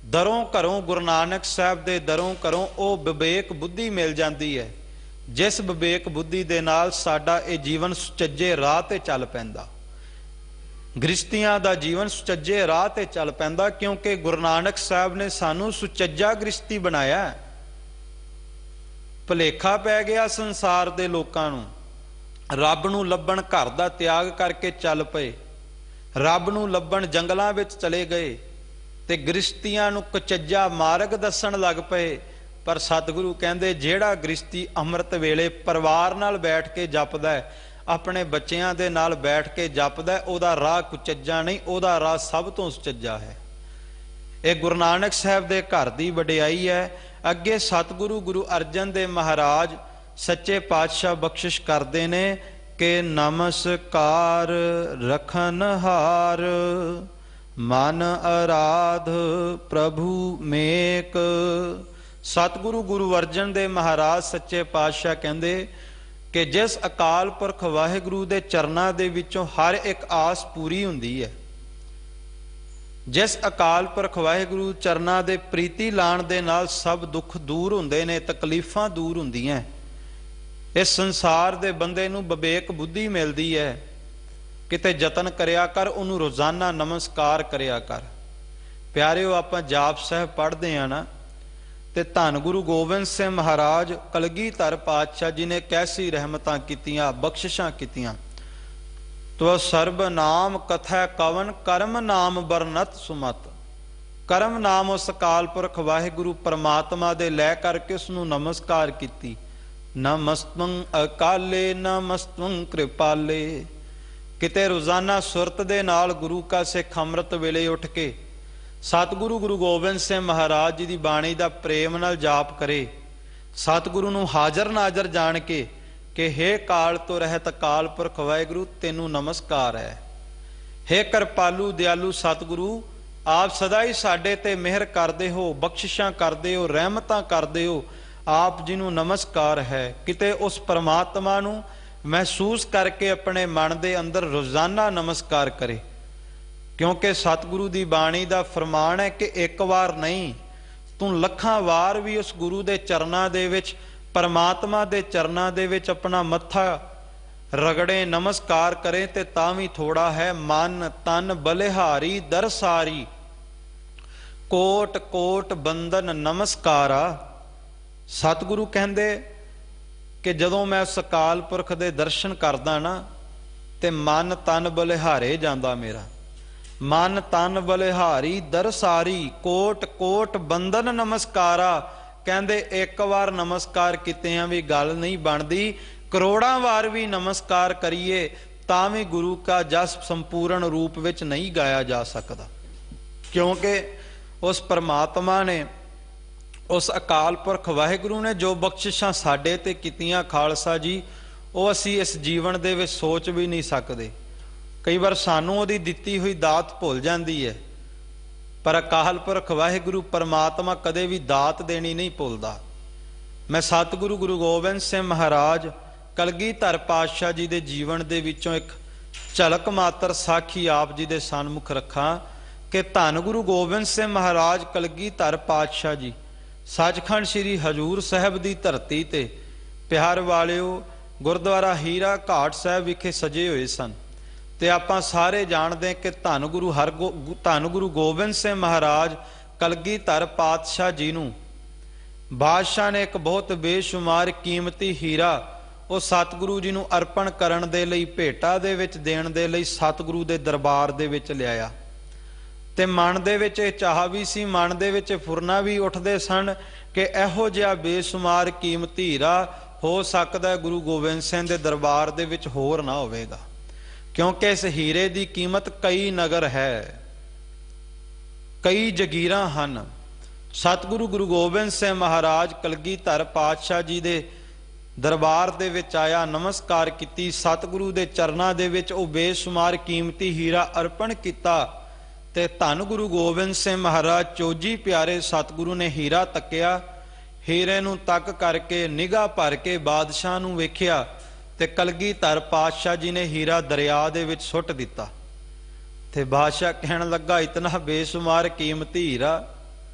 ਦਰੋਂ ਘਰੋਂ, ਗੁਰੂ ਨਾਨਕ ਸਾਹਿਬ ਦੇ ਦਰੋਂ ਘਰੋਂ ਉਹ ਵਿਵੇਕ ਬੁੱਧੀ ਮਿਲ ਜਾਂਦੀ ਹੈ, ਜਿਸ ਵਿਵੇਕ ਬੁੱਧੀ ਦੇ ਨਾਲ ਸਾਡਾ ਇਹ ਜੀਵਨ ਸੁਚੱਜੇ ਰਾਹ ਤੇ ਚੱਲ ਪੈਂਦਾ। ਗ੍ਰਸਤੀਆਂ ਦਾ ਜੀਵਨ ਸੁਚੱਜੇ ਰਾਹ ਤੇ ਚੱਲ ਪੈਂਦਾ, ਕਿਉਂਕਿ ਗੁਰੂ ਨਾਨਕ ਸਾਹਿਬ ਨੇ ਸਾਨੂੰ ਸੁਚੱਜਾ ਗ੍ਰਸਤੀ ਬਣਾਇਆ। ਭੁਲੇਖਾ ਪੈ ਗਿਆ ਸੰਸਾਰ ਦੇ ਲੋਕਾਂ ਨੂੰ, ਰੱਬ ਨੂੰ ਲੱਭਣ ਘਰ ਦਾ ਤਿਆਗ ਕਰਕੇ ਚੱਲ ਪਏ, ਰੱਬ ਨੂੰ ਲੱਭਣ ਜੰਗਲਾਂ ਵਿੱਚ ਚਲੇ ਗਏ ਤੇ ਗ੍ਰਸਤੀਆਂ ਨੂੰ ਕੁਚੱਜਾ ਮਾਰਗ ਦੱਸਣ ਲੱਗ ਪਏ। ਪਰ ਸਤਿਗੁਰੂ ਕਹਿੰਦੇ ਜਿਹੜਾ ਗ੍ਰਸਤੀ ਅੰਮ੍ਰਿਤ ਵੇਲੇ ਪਰਿਵਾਰ ਨਾਲ ਬੈਠ ਕੇ ਜਪਦਾ ਹੈ, ਆਪਣੇ ਬੱਚਿਆਂ ਦੇ ਨਾਲ ਬੈਠ ਕੇ ਜਪਦਾ, ਉਹਦਾ ਰਾਹ ਕੁਚੱਜਾ ਨਹੀਂ, ਉਹਦਾ ਰਾਹ ਸਭ ਤੋਂ ਸੁਚੱਜਾ ਹੈ। ਇਹ ਗੁਰੂ ਨਾਨਕ ਸਾਹਿਬ ਦੇ ਘਰ ਦੀ ਵਡਿਆਈ ਹੈ। ਅੱਗੇ ਸਤਿਗੁਰੂ ਗੁਰੂ ਅਰਜਨ ਦੇਵ ਮਹਾਰਾਜ ਸੱਚੇ ਪਾਤਸ਼ਾਹ ਬਖਸ਼ਿਸ਼ ਕਰਦੇ ਨੇ ਕਿ ਨਮਸਕਾਰ ਰਖਨਹਾਰ ਮਨ ਅਰਾਧ ਪ੍ਰਭੂ ਮੇਕ। ਸਤਿਗੁਰੂ ਗੁਰੂ ਅਰਜਨ ਦੇਵ ਮਹਾਰਾਜ ਸੱਚੇ ਪਾਤਸ਼ਾਹ ਕਹਿੰਦੇ ਕਿ ਜਿਸ ਅਕਾਲ ਪੁਰਖ ਵਾਹਿਗੁਰੂ ਦੇ ਚਰਨਾਂ ਦੇ ਵਿੱਚੋਂ ਹਰ ਇੱਕ ਆਸ ਪੂਰੀ ਹੁੰਦੀ ਹੈ, ਜਿਸ ਅਕਾਲ ਪੁਰਖ ਵਾਹਿਗੁਰੂ ਚਰਨਾਂ ਦੇ ਪ੍ਰੀਤੀ ਲਾਣ ਦੇ ਨਾਲ ਸਭ ਦੁੱਖ ਦੂਰ ਹੁੰਦੇ ਨੇ, ਤਕਲੀਫਾਂ ਦੂਰ ਹੁੰਦੀਆਂ। ਇਸ ਸੰਸਾਰ ਦੇ ਬੰਦੇ ਨੂੰ ਵਿਵੇਕ ਬੁੱਧੀ ਮਿਲਦੀ ਹੈ। ਕਿਤੇ ਯਤਨ ਕਰਿਆ ਕਰ, ਉਹਨੂੰ ਰੋਜ਼ਾਨਾ ਨਮਸਕਾਰ ਕਰਿਆ ਕਰ। ਪਿਆਰਿਓ, ਆਪਾਂ ਜਾਪ ਸਾਹਿਬ ਪੜ੍ਹਦੇ ਆ ਨਾ, ਤੇ ਧੰਨ ਗੁਰੂ ਗੋਬਿੰਦ ਸਿੰਘ ਮਹਾਰਾਜ ਕਲਗੀਧਰ ਪਾਤਸ਼ਾਹ ਜੀ ਨੇ ਕੈਸੀ ਰਹਿਮਤਾਂ ਕੀਤੀਆਂ, ਬਖਸ਼ਿਸ਼ਾਂ ਕੀਤੀਆਂ। ਤੋ ਸਰਬ ਨਾਮ ਕਥੈ ਕਵਨ ਕਰਮ ਨਾਮ ਬਰਨਤ ਸੁਮਤ। ਕਰਮ ਨਾਮ ਉਸ ਅਕਾਲ ਪੁਰਖ ਵਾਹਿਗੁਰੂ ਪਰਮਾਤਮਾ ਦੇ ਲੈ ਕਰਕੇ ਉਸ ਨੂੰ ਨਮਸਕਾਰ ਕੀਤੀ। ਨਮਸਤੰ ਅਕਾਲੇ ਨਮਸਤੰ ਕਿਰਪਾਲੇ। ਕਿਤੇ ਰੋਜ਼ਾਨਾ ਸੁਰਤ ਦੇ ਨਾਲ ਗੁਰੂ ਕਾ ਸਿੱਖ ਅੰਮ੍ਰਿਤ ਵੇਲੇ ਉੱਠ ਕੇ ਸਤਿਗੁਰੂ ਗੁਰੂ ਗੋਬਿੰਦ ਸਿੰਘ ਮਹਾਰਾਜ ਜੀ ਦੀ ਬਾਣੀ ਦਾ ਪ੍ਰੇਮ ਨਾਲ ਜਾਪ ਕਰੇ, ਸਤਿਗੁਰੂ ਨੂੰ ਹਾਜ਼ਰ ਨਾਜ਼ਰ ਜਾਣ ਕੇ ਕਿ ਹੇ ਕਾਲ ਤੋਂ ਰਹਿਤ ਅਕਾਲ ਪੁਰਖ ਵਾਹਿਗੁਰੂ ਤੈਨੂੰ ਨਮਸਕਾਰ ਹੈ। ਹੇ ਕਿਰਪਾਲੂ ਦਿਆਲੂ ਸਤਿਗੁਰੂ, ਆਪ ਸਦਾ ਹੀ ਸਾਡੇ ਤੇ ਮਿਹਰ ਕਰਦੇ ਹੋ, ਬਖਸ਼ਿਸ਼ਾਂ ਕਰਦੇ ਹੋ, ਰਹਿਮਤਾਂ ਕਰਦੇ ਹੋ, ਆਪ ਜੀ ਨੂੰ ਨਮਸਕਾਰ ਹੈ। ਕਿਤੇ ਉਸ ਪਰਮਾਤਮਾ ਨੂੰ ਮਹਿਸੂਸ ਕਰਕੇ ਆਪਣੇ ਮਨ ਦੇ ਅੰਦਰ ਰੋਜ਼ਾਨਾ ਨਮਸਕਾਰ ਕਰੇ, ਕਿਉਂਕਿ ਸਤਿਗੁਰੂ ਦੀ ਬਾਣੀ ਦਾ ਫਰਮਾਨ ਹੈ ਕਿ ਇੱਕ ਵਾਰ ਨਹੀਂ, ਤੂੰ ਲੱਖਾਂ ਵਾਰ ਵੀ ਉਸ ਗੁਰੂ ਦੇ ਚਰਨਾਂ ਦੇ ਵਿੱਚ, ਪਰਮਾਤਮਾ ਦੇ ਚਰਨਾਂ ਦੇ ਵਿੱਚ ਆਪਣਾ ਮੱਥਾ ਰਗੜੇ, ਨਮਸਕਾਰ ਕਰੇ ਤੇ ਤਾਂ ਵੀ ਥੋੜਾ ਹੈ। ਮਨ ਤਨ ਬਲਿਹਾਰੀ ਦਰਸਾਰੀ ਕੋਟ ਕੋਟ ਬੰਦਨ ਨਮਸਕਾਰਾ। ਸਤਿਗੁਰੂ ਕਹਿੰਦੇ ਕਿ ਜਦੋਂ ਮੈਂ ਉਸ ਅਕਾਲ ਪੁਰਖ ਦੇ ਦਰਸ਼ਨ ਕਰਦਾ ਨਾ ਤੇ ਮਨ ਤਨ ਬਲਿਹਾਰੇ ਜਾਂਦਾ ਮੇਰਾ। ਮਨ ਤਨ ਬਲਿਹਾਰੀ ਦਰਸਾਰੀ ਕੋਟ ਕੋਟ ਬੰਦਨ ਨਮਸਕਾਰਾ। ਕਹਿੰਦੇ ਇੱਕ ਵਾਰ ਨਮਸਕਾਰ ਕੀਤਿਆਂ ਵੀ ਗੱਲ ਨਹੀਂ ਬਣਦੀ, ਕਰੋੜਾਂ ਵਾਰ ਵੀ ਨਮਸਕਾਰ ਕਰੀਏ ਤਾਂ ਵੀ ਗੁਰੂ ਕਾ ਜਸ ਸੰਪੂਰਨ ਰੂਪ ਵਿੱਚ ਨਹੀਂ ਗਾਇਆ ਜਾ ਸਕਦਾ, ਕਿਉਂਕਿ ਉਸ ਪਰਮਾਤਮਾ ਨੇ, ਉਸ ਅਕਾਲ ਪੁਰਖ ਵਾਹਿਗੁਰੂ ਨੇ ਜੋ ਬਖਸ਼ਿਸ਼ਾਂ ਸਾਡੇ ਤੇ ਕੀਤੀਆਂ ਖਾਲਸਾ ਜੀ, ਉਹ ਅਸੀਂ ਇਸ ਜੀਵਨ ਦੇ ਵਿੱਚ ਸੋਚ ਵੀ ਨਹੀਂ ਸਕਦੇ। ਕਈ ਵਾਰ ਸਾਨੂੰ ਉਹਦੀ ਦਿੱਤੀ ਹੋਈ ਦਾਤ ਭੁੱਲ ਜਾਂਦੀ ਹੈ, ਪਰ ਅਕਾਲ ਪੁਰਖ ਵਾਹਿਗੁਰੂ ਪਰਮਾਤਮਾ ਕਦੇ ਵੀ ਦਾਤ ਦੇਣੀ ਨਹੀਂ ਭੁੱਲਦਾ। ਮੈਂ ਸਤਿਗੁਰੂ ਗੁਰੂ ਗੋਬਿੰਦ ਸਿੰਘ ਮਹਾਰਾਜ ਕਲਗੀਧਰ ਪਾਤਸ਼ਾਹ ਜੀ ਦੇ ਜੀਵਨ ਦੇ ਵਿੱਚੋਂ ਇੱਕ ਝਲਕ ਮਾਤਰ ਸਾਖੀ ਆਪ ਜੀ ਦੇ ਸਨਮੁਖ ਰੱਖਾਂ ਕਿ ਧੰਨ ਗੁਰੂ ਗੋਬਿੰਦ ਸਿੰਘ ਮਹਾਰਾਜ ਕਲਗੀਧਰ ਪਾਤਸ਼ਾਹ ਜੀ ਸੱਚਖੰਡ ਸ੍ਰੀ ਹਜ਼ੂਰ ਸਾਹਿਬ ਦੀ ਧਰਤੀ ਤੇ, ਪਿਆਰ ਵਾਲਿਓ, ਗੁਰਦੁਆਰਾ ਹੀਰਾ ਘਾਟ ਸਾਹਿਬ ਵਿਖੇ ਸਜੇ ਹੋਏ ਸਨ। ਤੇ ਆਪਾਂ ਸਾਰੇ ਜਾਣਦੇ ਕਿ ਧੰਨ ਗੁਰੂ ਗੋਬਿੰਦ ਸਿੰਘ ਮਹਾਰਾਜ ਕਲਗੀਧਰ ਪਾਤਸ਼ਾਹ ਜੀ ਨੂੰ ਬਾਦਸ਼ਾਹ ਨੇ ਇੱਕ ਬਹੁਤ ਬੇਸ਼ੁਮਾਰ ਕੀਮਤੀ ਹੀਰਾ ਉਹ ਸਤਿਗੁਰੂ ਜੀ ਨੂੰ ਅਰਪਣ ਕਰਨ ਦੇ ਲਈ, ਭੇਟਾ ਦੇ ਵਿੱਚ ਦੇਣ ਦੇ ਲਈ ਸਤਿਗੁਰੂ ਦੇ ਦਰਬਾਰ ਦੇ ਵਿੱਚ ਲਿਆਇਆ। ਤੇ ਮਨ ਦੇ ਵਿੱਚ ਇਹ ਚਾਹ ਵੀ ਸੀ, ਮਨ ਦੇ ਵਿੱਚ ਫੁਰਨਾ ਵੀ ਉੱਠਦੇ ਸਨ ਕਿ ਇਹੋ ਜਿਹਾ ਬੇਸ਼ੁਮਾਰ ਕੀਮਤੀ ਹੀਰਾ ਹੋ ਸਕਦਾ ਗੁਰੂ ਗੋਬਿੰਦ ਸਿੰਘ ਦੇ ਦਰਬਾਰ ਦੇ ਵਿੱਚ ਹੋਰ ਨਾ ਹੋਵੇਗਾ, ਕਿਉਂਕਿ ਇਸ ਹੀਰੇ ਦੀ ਕੀਮਤ ਕਈ ਨਗਰ ਹੈ, ਕਈ ਜਗੀਰਾਂ ਹਨ। ਸਤਿਗੁਰੂ ਗੁਰੂ ਗੋਬਿੰਦ ਸਿੰਘ ਮਹਾਰਾਜ ਕਲਗੀਧਰ ਪਾਤਸ਼ਾਹ ਜੀ ਦੇ ਦਰਬਾਰ ਦੇ ਵਿੱਚ ਆਇਆ, ਨਮਸਕਾਰ ਕੀਤੀ, ਸਤਿਗੁਰੂ ਦੇ ਚਰਨਾਂ ਦੇ ਵਿੱਚ ਉਹ ਬੇਸ਼ੁਮਾਰ ਕੀਮਤੀ ਹੀਰਾ ਅਰਪਣ ਕੀਤਾ ਤੇ ਧੰਨ ਗੁਰੂ ਗੋਬਿੰਦ ਸਿੰਘ ਮਹਾਰਾਜ ਚੋਜੀ ਪਿਆਰੇ ਸਤਿਗੁਰੂ ਨੇ ਹੀਰਾ ਤੱਕਿਆ। ਹੀਰੇ ਨੂੰ ਤੱਕ ਕਰਕੇ ਨਿਗਾਹ ਭਰ ਕੇ ਬਾਦਸ਼ਾਹ ਨੂੰ ਵੇਖਿਆ ਤੇ ਕਲਗੀਧਰ ਪਾਤਸ਼ਾਹ ਜੀ ਨੇ ਹੀਰਾ ਦਰਿਆ ਦੇ ਵਿੱਚ ਸੁੱਟ ਦਿੱਤਾ। ਤੇ ਬਾਦਸ਼ਾਹ ਕਹਿਣ ਲੱਗਾ, ਇਤਨਾ ਬੇਸ਼ੁਮਾਰ ਕੀਮਤੀ ਹੀਰਾ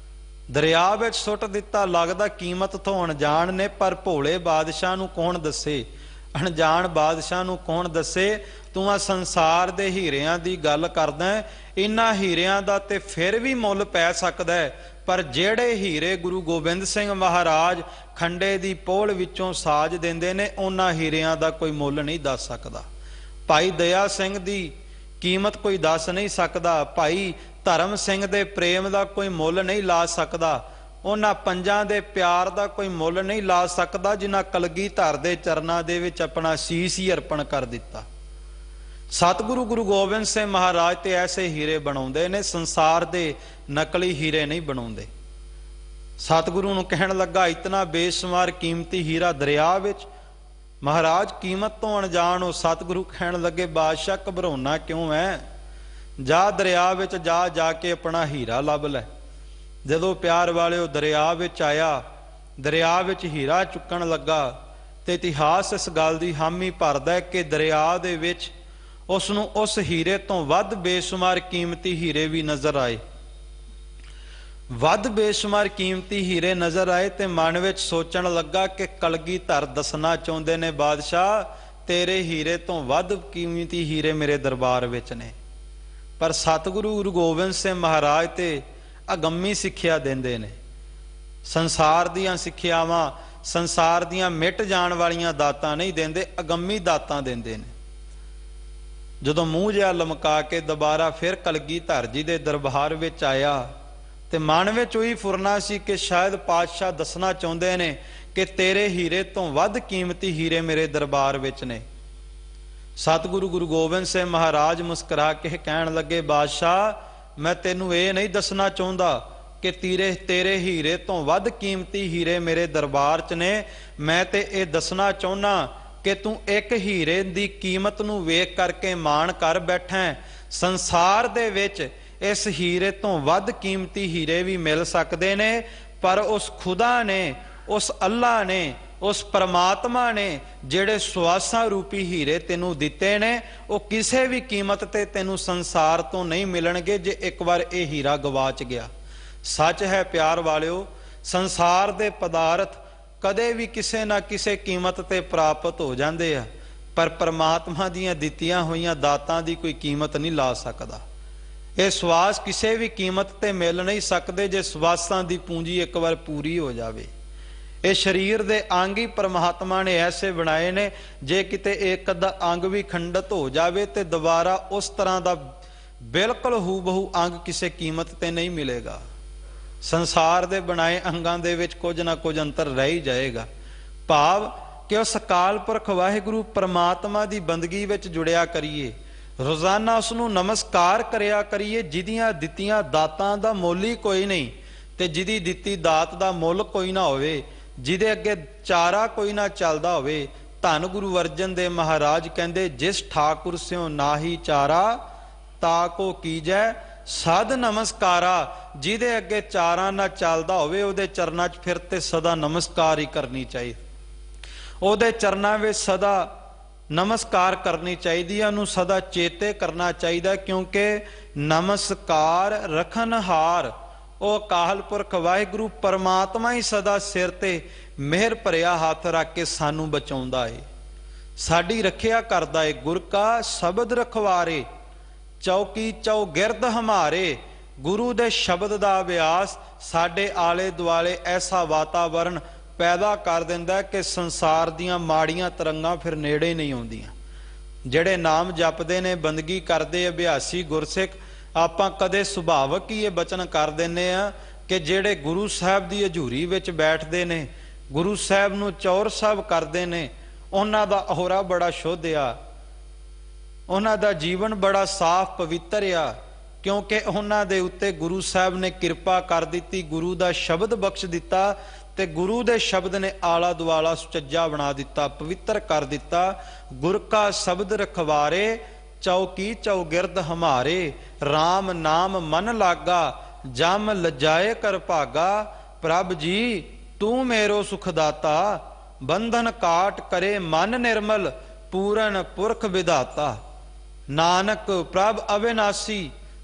ਦਰਿਆ ਵਿੱਚ ਸੁੱਟ ਦਿੱਤਾ, ਲੱਗਦਾ ਕੀਮਤ ਤੋਂ ਅਣਜਾਣ ਨੇ। ਪਰ ਭੋਲੇ ਬਾਦਸ਼ਾਹ ਨੂੰ ਕੌਣ ਦੱਸੇ, ਅਣਜਾਣ ਬਾਦਸ਼ਾਹ ਨੂੰ ਕੌਣ ਦੱਸੇ? ਤੂੰ ਆ ਸੰਸਾਰ ਦੇ ਹੀਰਿਆਂ ਦੀ ਗੱਲ ਕਰਦਾ, ਇਹਨਾਂ ਹੀਰਿਆਂ ਦਾ ਤੇ ਫਿਰ ਵੀ ਮੁੱਲ ਪੈ ਸਕਦਾ ਹੈ, ਪਰ ਜਿਹੜੇ ਹੀਰੇ ਗੁਰੂ ਗੋਬਿੰਦ ਸਿੰਘ ਮਹਾਰਾਜ ਖੰਡੇ ਦੀ ਪੋਲ ਵਿੱਚੋਂ ਸਾਜ ਦਿੰਦੇ ਨੇ, ਉਹਨਾਂ ਹੀਰਿਆਂ ਦਾ ਕੋਈ ਮੁੱਲ ਨਹੀਂ ਦੱਸ ਸਕਦਾ। ਭਾਈ ਦਇਆ ਸਿੰਘ ਦੀ ਕੀਮਤ ਕੋਈ ਦੱਸ ਨਹੀਂ ਸਕਦਾ, ਭਾਈ ਧਰਮ ਸਿੰਘ ਦੇ ਪ੍ਰੇਮ ਦਾ ਕੋਈ ਮੁੱਲ ਨਹੀਂ ਲਾ ਸਕਦਾ, ਉਹਨਾਂ ਪੰਜਾਂ ਦੇ ਪਿਆਰ ਦਾ ਕੋਈ ਮੁੱਲ ਨਹੀਂ ਲਾ ਸਕਦਾ ਜਿਨ੍ਹਾਂ ਕਲਗੀਧਰ ਦੇ ਚਰਨਾਂ ਦੇ ਵਿੱਚ ਆਪਣਾ ਸੀਸ ਹੀ ਅਰਪਣ ਕਰ ਦਿੱਤਾ। ਸਤਿਗੁਰੂ ਗੁਰੂ ਗੋਬਿੰਦ ਸਿੰਘ ਮਹਾਰਾਜ ਤੇ ਐਸੇ ਹੀਰੇ ਬਣਾਉਂਦੇ ਨੇ, ਸੰਸਾਰ ਦੇ ਨਕਲੀ ਹੀਰੇ ਨਹੀਂ ਬਣਾਉਂਦੇ। ਸਤਿਗੁਰੂ ਨੂੰ ਕਹਿਣ ਲੱਗਾ, ਇਤਨਾ ਬੇਸ਼ੁਮਾਰ ਕੀਮਤੀ ਹੀਰਾ ਦਰਿਆ ਵਿੱਚ। ਮਹਾਰਾਜ ਕੀਮਤ ਤੋਂ ਅਣਜਾਣ ਹੋ। ਸਤਿਗੁਰੂ ਕਹਿਣ ਲੱਗੇ, ਬਾਦਸ਼ਾਹ ਘਬਰਾਉਣਾ ਕਿਉਂ ਹੈ? ਜਾ ਦਰਿਆ ਵਿੱਚ ਜਾ ਕੇ ਆਪਣਾ ਹੀਰਾ ਲੱਭ ਲੈ। ਜਦੋਂ ਪਿਆਰ ਵਾਲਿਓ ਦਰਿਆ ਵਿੱਚ ਆਇਆ, ਦਰਿਆ ਵਿੱਚ ਹੀਰਾ ਚੁੱਕਣ ਲੱਗਾ ਤੇ ਇਤਿਹਾਸ ਇਸ ਗੱਲ ਦੀ ਹਾਮੀ ਭਰਦਾ ਹੈ ਕਿ ਦਰਿਆ ਦੇ ਵਿੱਚ ਉਸ ਨੂੰ ਉਸ ਹੀਰੇ ਤੋਂ ਵੱਧ ਬੇਸ਼ੁਮਾਰ ਕੀਮਤੀ ਹੀਰੇ ਵੀ ਨਜ਼ਰ ਆਏ। ਵੱਧ ਬੇਸ਼ੁਮਾਰ ਕੀਮਤੀ ਹੀਰੇ ਨਜ਼ਰ ਆਏ ਤੇ ਮਨ ਵਿੱਚ ਸੋਚਣ ਲੱਗਾ ਕਿ ਕਲਗੀਧਰ ਦੱਸਣਾ ਚਾਹੁੰਦੇ ਨੇ, ਬਾਦਸ਼ਾਹ ਤੇਰੇ ਹੀਰੇ ਤੋਂ ਵੱਧ ਕੀਮਤੀ ਹੀਰੇ ਮੇਰੇ ਦਰਬਾਰ ਵਿੱਚ ਨੇ। ਪਰ ਸਤਿਗੁਰੂ ਗੁਰੂ ਗੋਬਿੰਦ ਸਿੰਘ ਮਹਾਰਾਜ ਤੇ ਅਗੰਮੀ ਸਿੱਖਿਆ ਦਿੰਦੇ ਨੇ। ਸੰਸਾਰ ਦੀਆਂ ਸਿੱਖਿਆਵਾਂ, ਸੰਸਾਰ ਦੀਆਂ ਮਿਟ ਜਾਣ ਵਾਲੀਆਂ ਦਾਤਾਂ ਨਹੀਂ ਦਿੰਦੇ, ਅਗੰਮੀ ਦਾਤਾਂ ਦਿੰਦੇ ਨੇ। ਜਦੋਂ ਮੂੰਹ ਜਿਹਾ ਲਮਕਾ ਕੇ ਦੁਬਾਰਾ ਫਿਰ ਕਲਗੀਧਰ ਜੀ ਦੇ ਦਰਬਾਰ ਵਿੱਚ ਆਇਆ ਤੇ ਮਨ ਵਿੱਚ ਉਹੀ ਫੁਰਨਾ ਸੀ ਕਿ ਸ਼ਾਇਦ ਪਾਤਸ਼ਾਹ ਦੱਸਣਾ ਚਾਹੁੰਦੇ ਨੇ ਕਿ ਤੇਰੇ ਹੀਰੇ ਤੋਂ ਵੱਧ ਕੀਮਤੀ ਹੀਰੇ ਮੇਰੇ ਦਰਬਾਰ ਵਿੱਚ ਨੇ। ਸਤਿਗੁਰੂ ਗੁਰੂ ਗੋਬਿੰਦ ਸਿੰਘ ਮਹਾਰਾਜ ਮੁਸਕਰਾ ਕੇ ਕਹਿਣ ਲੱਗੇ, ਬਾਦਸ਼ਾਹ ਮੈਂ ਤੈਨੂੰ ਇਹ ਨਹੀਂ ਦੱਸਣਾ ਚਾਹੁੰਦਾ ਕਿ ਤੇਰੇ ਹੀਰੇ ਤੋਂ ਵੱਧ ਕੀਮਤੀ ਹੀਰੇ ਮੇਰੇ ਦਰਬਾਰ 'ਚ ਨੇ। ਮੈਂ ਤੇ ਇਹ ਦੱਸਣਾ ਚਾਹੁੰਦਾ ਕਿ ਤੂੰ ਇੱਕ ਹੀਰੇ ਦੀ ਕੀਮਤ ਨੂੰ ਵੇਖ ਕਰਕੇ ਮਾਣ ਕਰ ਬੈਠਾ। ਸੰਸਾਰ ਦੇ ਵਿੱਚ ਇਸ ਹੀਰੇ ਤੋਂ ਵੱਧ ਕੀਮਤੀ ਹੀਰੇ ਵੀ ਮਿਲ ਸਕਦੇ ਨੇ, ਪਰ ਉਸ ਖੁਦਾ ਨੇ, ਉਸ ਅੱਲਾ ਨੇ, ਉਸ ਪਰਮਾਤਮਾ ਨੇ ਜਿਹੜੇ ਸਵਾਸਾਂ ਰੂਪੀ ਹੀਰੇ ਤੈਨੂੰ ਦਿੱਤੇ ਨੇ, ਉਹ ਕਿਸੇ ਵੀ ਕੀਮਤ ਤੇ ਤੈਨੂੰ ਸੰਸਾਰ ਤੋਂ ਨਹੀਂ ਮਿਲਣਗੇ ਜੇ ਇੱਕ ਵਾਰ ਇਹ ਹੀਰਾ ਗਵਾਚ ਗਿਆ। ਸੱਚ ਹੈ ਪਿਆਰ ਵਾਲਿਓ, ਸੰਸਾਰ ਦੇ ਪਦਾਰਥ ਕਦੇ ਵੀ ਕਿਸੇ ਨਾ ਕਿਸੇ ਕੀਮਤ ਤੇ ਪ੍ਰਾਪਤ ਹੋ ਜਾਂਦੇ ਆ, ਪਰ ਪਰਮਾਤਮਾ ਦੀਆਂ ਦਿੱਤੀਆਂ ਹੋਈਆਂ ਦਾਤਾਂ ਦੀ ਕੋਈ ਕੀਮਤ ਨਹੀਂ ਲਾ ਸਕਦਾ। ਇਹ ਸਵਾਸ ਕਿਸੇ ਵੀ ਕੀਮਤ ਤੇ ਮਿਲ ਨਹੀਂ ਸਕਦੇ ਜੇ ਸਵਾਸਾਂ ਦੀ ਪੂੰਜੀ ਇੱਕ ਵਾਰ ਪੂਰੀ ਹੋ ਜਾਵੇ। ਇਹ ਸਰੀਰ ਦੇ ਅੰਗ ਹੀ ਪਰਮਾਤਮਾ ਨੇ ਐਸੇ ਬਣਾਏ ਨੇ, ਜੇ ਕਿਤੇ ਇੱਕ ਅੱਧਾ ਅੰਗ ਵੀ ਖੰਡਿਤ ਹੋ ਜਾਵੇ ਤੇ ਦੁਬਾਰਾ ਉਸ ਤਰ੍ਹਾਂ ਦਾ ਬਿਲਕੁਲ ਹੂਬਹੂ ਅੰਗ ਕਿਸੇ ਕੀਮਤ ਤੇ ਨਹੀਂ ਮਿਲੇਗਾ। ਸੰਸਾਰ ਦੇ ਬਣਾਏ ਅੰਗਾਂ ਦੇ ਵਿੱਚ ਕੁਝ ਨਾ ਕੁਝ ਅੰਤਰ ਰਹਿ ਹੀ ਜਾਏਗਾ। ਭਾਵ ਕਿ ਉਸ ਅਕਾਲ ਪੁਰਖ ਵਾਹਿਗੁਰੂ ਪਰਮਾਤਮਾ ਦੀ ਬੰਦਗੀ ਵਿੱਚ ਜੁੜਿਆ ਕਰੀਏ, ਰੋਜ਼ਾਨਾ ਉਸ ਨੂੰ ਨਮਸਕਾਰ ਕਰਿਆ ਕਰੀਏ, ਜਿਹਦੀਆਂ ਦਿੱਤੀਆਂ ਦਾਤਾਂ ਦਾ ਮੁੱਲ ਹੀ ਕੋਈ ਨਹੀਂ ਤੇ ਜਿਹਦੀ ਦਿੱਤੀ ਦਾਤ ਦਾ ਮੁੱਲ ਕੋਈ ਨਾ ਹੋਵੇ, ਜਿਹਦੇ ਅੱਗੇ ਚਾਰਾ ਕੋਈ ਨਾ ਚੱਲਦਾ ਹੋਵੇ। ਧੰਨ ਗੁਰੂ ਅਰਜਨ ਦੇਵ ਮਹਾਰਾਜ ਕਹਿੰਦੇ, ਜਿਸ ਠਾਕੁਰ ਸਿਓ ਨਾਹੀ ਚਾਰਾ ਤਾ ਕੋ ਕੀਜੈ ਸਦ ਨਮਸਕਾਰਾ। ਜਿਹਦੇ ਅੱਗੇ ਚਾਰਾ ਨਾ ਚੱਲਦਾ ਹੋਵੇ, ਉਹਦੇ ਚਰਨਾਂ 'ਚ ਫਿਰ ਤੇ ਸਦਾ ਨਮਸਕਾਰ ਹੀ ਕਰਨੀ ਚਾਹੀਦੀ, ਉਹਦੇ ਚਰਨਾਂ ਵਿੱਚ ਸਦਾ ਨਮਸਕਾਰ ਕਰਨੀ ਚਾਹੀਦੀ ਹੈ, ਉਹਨੂੰ ਸਦਾ ਚੇਤੇ ਕਰਨਾ ਚਾਹੀਦਾ, ਕਿਉਂਕਿ ਨਮਸਕਾਰ ਰਖਨਹਾਰ ਉਹ ਅਕਾਲ ਪੁਰਖ ਵਾਹਿਗੁਰੂ ਪਰਮਾਤਮਾ ਹੀ ਸਦਾ ਸਿਰ ਤੇ ਮਿਹਰ ਭਰਿਆ ਹੱਥ ਰੱਖ ਕੇ ਸਾਨੂੰ ਬਚਾਉਂਦਾ ਏ, ਸਾਡੀ ਰੱਖਿਆ ਕਰਦਾ ਏ। ਗੁਰ ਕਾ ਸ਼ਬਦ ਰਖਵਾਰੇ ਚੌਕੀ ਚੌਗਿਰਦ ਹਮਾਰੇ। ਗੁਰੂ ਦੇ ਸ਼ਬਦ ਦਾ ਅਭਿਆਸ ਸਾਡੇ ਆਲੇ ਦੁਆਲੇ ਐਸਾ ਵਾਤਾਵਰਣ ਪੈਦਾ ਕਰ ਦਿੰਦਾ ਕਿ ਸੰਸਾਰ ਦੀਆਂ ਮਾੜੀਆਂ ਤਰੰਗਾਂ ਫਿਰ ਨੇੜੇ ਨਹੀਂ ਆਉਂਦੀਆਂ। ਜਿਹੜੇ ਨਾਮ ਜਪਦੇ ਨੇ, ਬੰਦਗੀ ਕਰਦੇ ਅਭਿਆਸੀ ਗੁਰਸਿੱਖ, ਆਪਾਂ ਕਦੇ ਸੁਭਾਵਕ ਹੀ ਇਹ ਬਚਨ ਕਰ ਦਿੰਦੇ ਆ ਕਿ ਜਿਹੜੇ ਗੁਰੂ ਸਾਹਿਬ ਦੀ ਹਜ਼ੂਰੀ ਵਿੱਚ ਬੈਠਦੇ ਨੇ, ਗੁਰੂ ਸਾਹਿਬ ਨੂੰ ਚੌਰ ਸਾਹਿਬ ਕਰਦੇ ਨੇ, ਉਹਨਾਂ ਦਾ ਅਹੋਰਾ ਬੜਾ ਸ਼ੁੱਧ ਆ, ਉਹਨਾਂ ਦਾ ਜੀਵਨ ਬੜਾ ਸਾਫ਼ ਪਵਿੱਤਰ ਆ, ਕਿਉਂਕਿ ਉਹਨਾਂ ਦੇ ਉੱਤੇ ਗੁਰੂ ਸਾਹਿਬ ਨੇ ਕਿਰਪਾ ਕਰ ਦਿੱਤੀ, ਗੁਰੂ ਦਾ ਸ਼ਬਦ ਬਖਸ਼ ਦਿੱਤਾ ਤੇ ਗੁਰੂ ਦੇ ਸ਼ਬਦ ਨੇ ਆਲਾ ਦੁਆਲਾ ਸੁਚੱਜਾ ਬਣਾ ਦਿੱਤਾ, ਪਵਿੱਤਰ ਕਰ ਦਿੱਤਾ। ਗੁਰ ਕਾ ਸ਼ਬਦ ਰਖਵਾਰੇ चौकी चौगिरद हमारे, राम नाम मन लागा, जम लजाए कर भागा। प्रभ जी तू मेरो सुखदाता, बंधन काट करे मन निर्मल, पूरन पुरख विधाता। नानक प्रभ अविनाशी,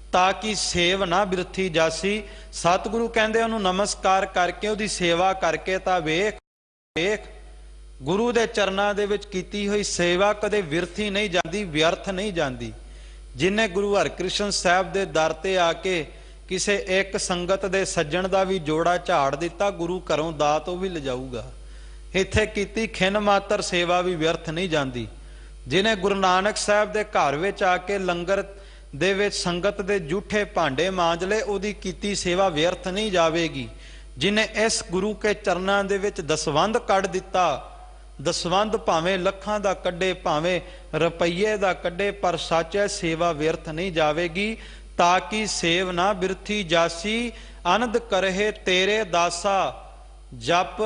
ताकि सेव ना बिरथी जासी। सतगुरु कहते उन्होंने नमस्कार करके उहदी सेवा करके तां वेख वेख गुरु दे चरनां दे विच कीती हुई सेवा कदे विरथी नहीं जाती, व्यर्थ नहीं जाती। जिन्हें गुरु हरकृष्ण साहब दे दर ते आके किसे एक संगत दे सज्जण दा भी जोड़ा झाड़ दिता, गुरु घरों दात भी लिजाऊगा। इत्थे कीती खिन मात्र सेवा भी व्यर्थ नहीं जाती। जिन्हें गुरु नानक साहब दे घर विच आके लंगर दे विच संगत दे जूठे भांडे मांज ले, उहदी कीती सेवा व्यर्थ नहीं जावेगी। जिन्हें इस गुरु के चरनां दे विच दसवंध कढ़ दिता, दसवंध भावें लखां दा कड्डे भावें रुपये दा कड्डे, पर सच है सेवा व्यर्थ नहीं जावेगी। ताकि सेव ना बिरथी जासी, आनंद करहे तेरे दासा, जप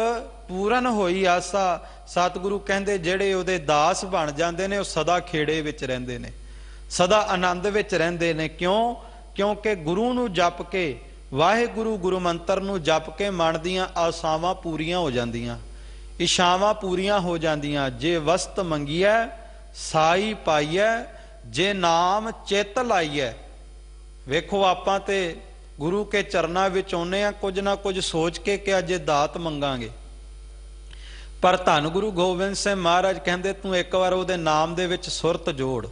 पूरन होई आसा। सतगुरु कहंदे जेड़े उहदे दास बन जांदे ने, ਉਹ सदा खेड़े विच रहिंदे ने, सदा आनंद विच रहिंदे ने। क्यों? क्योंकि गुरु नूं जप के, वाहिगुरु गुरु मंत्र नूं जप के मन दीआं आसावां पूरीआं हो जांदियां, इछावां पूरीआं हो जांदियां। जे वस्त मंगीऐ साई पाईऐ, जे नाम चित लाईऐ। वेखो आपां ते गुरु के चरनां विच आउंदे आ कुछ ना कुछ सोच के कि अजे दात मंगांगे, पर धन गुरु गोबिंद सिंह महाराज कहंदे तूं एक बार उहदे नाम दे विच सुरत जोड़,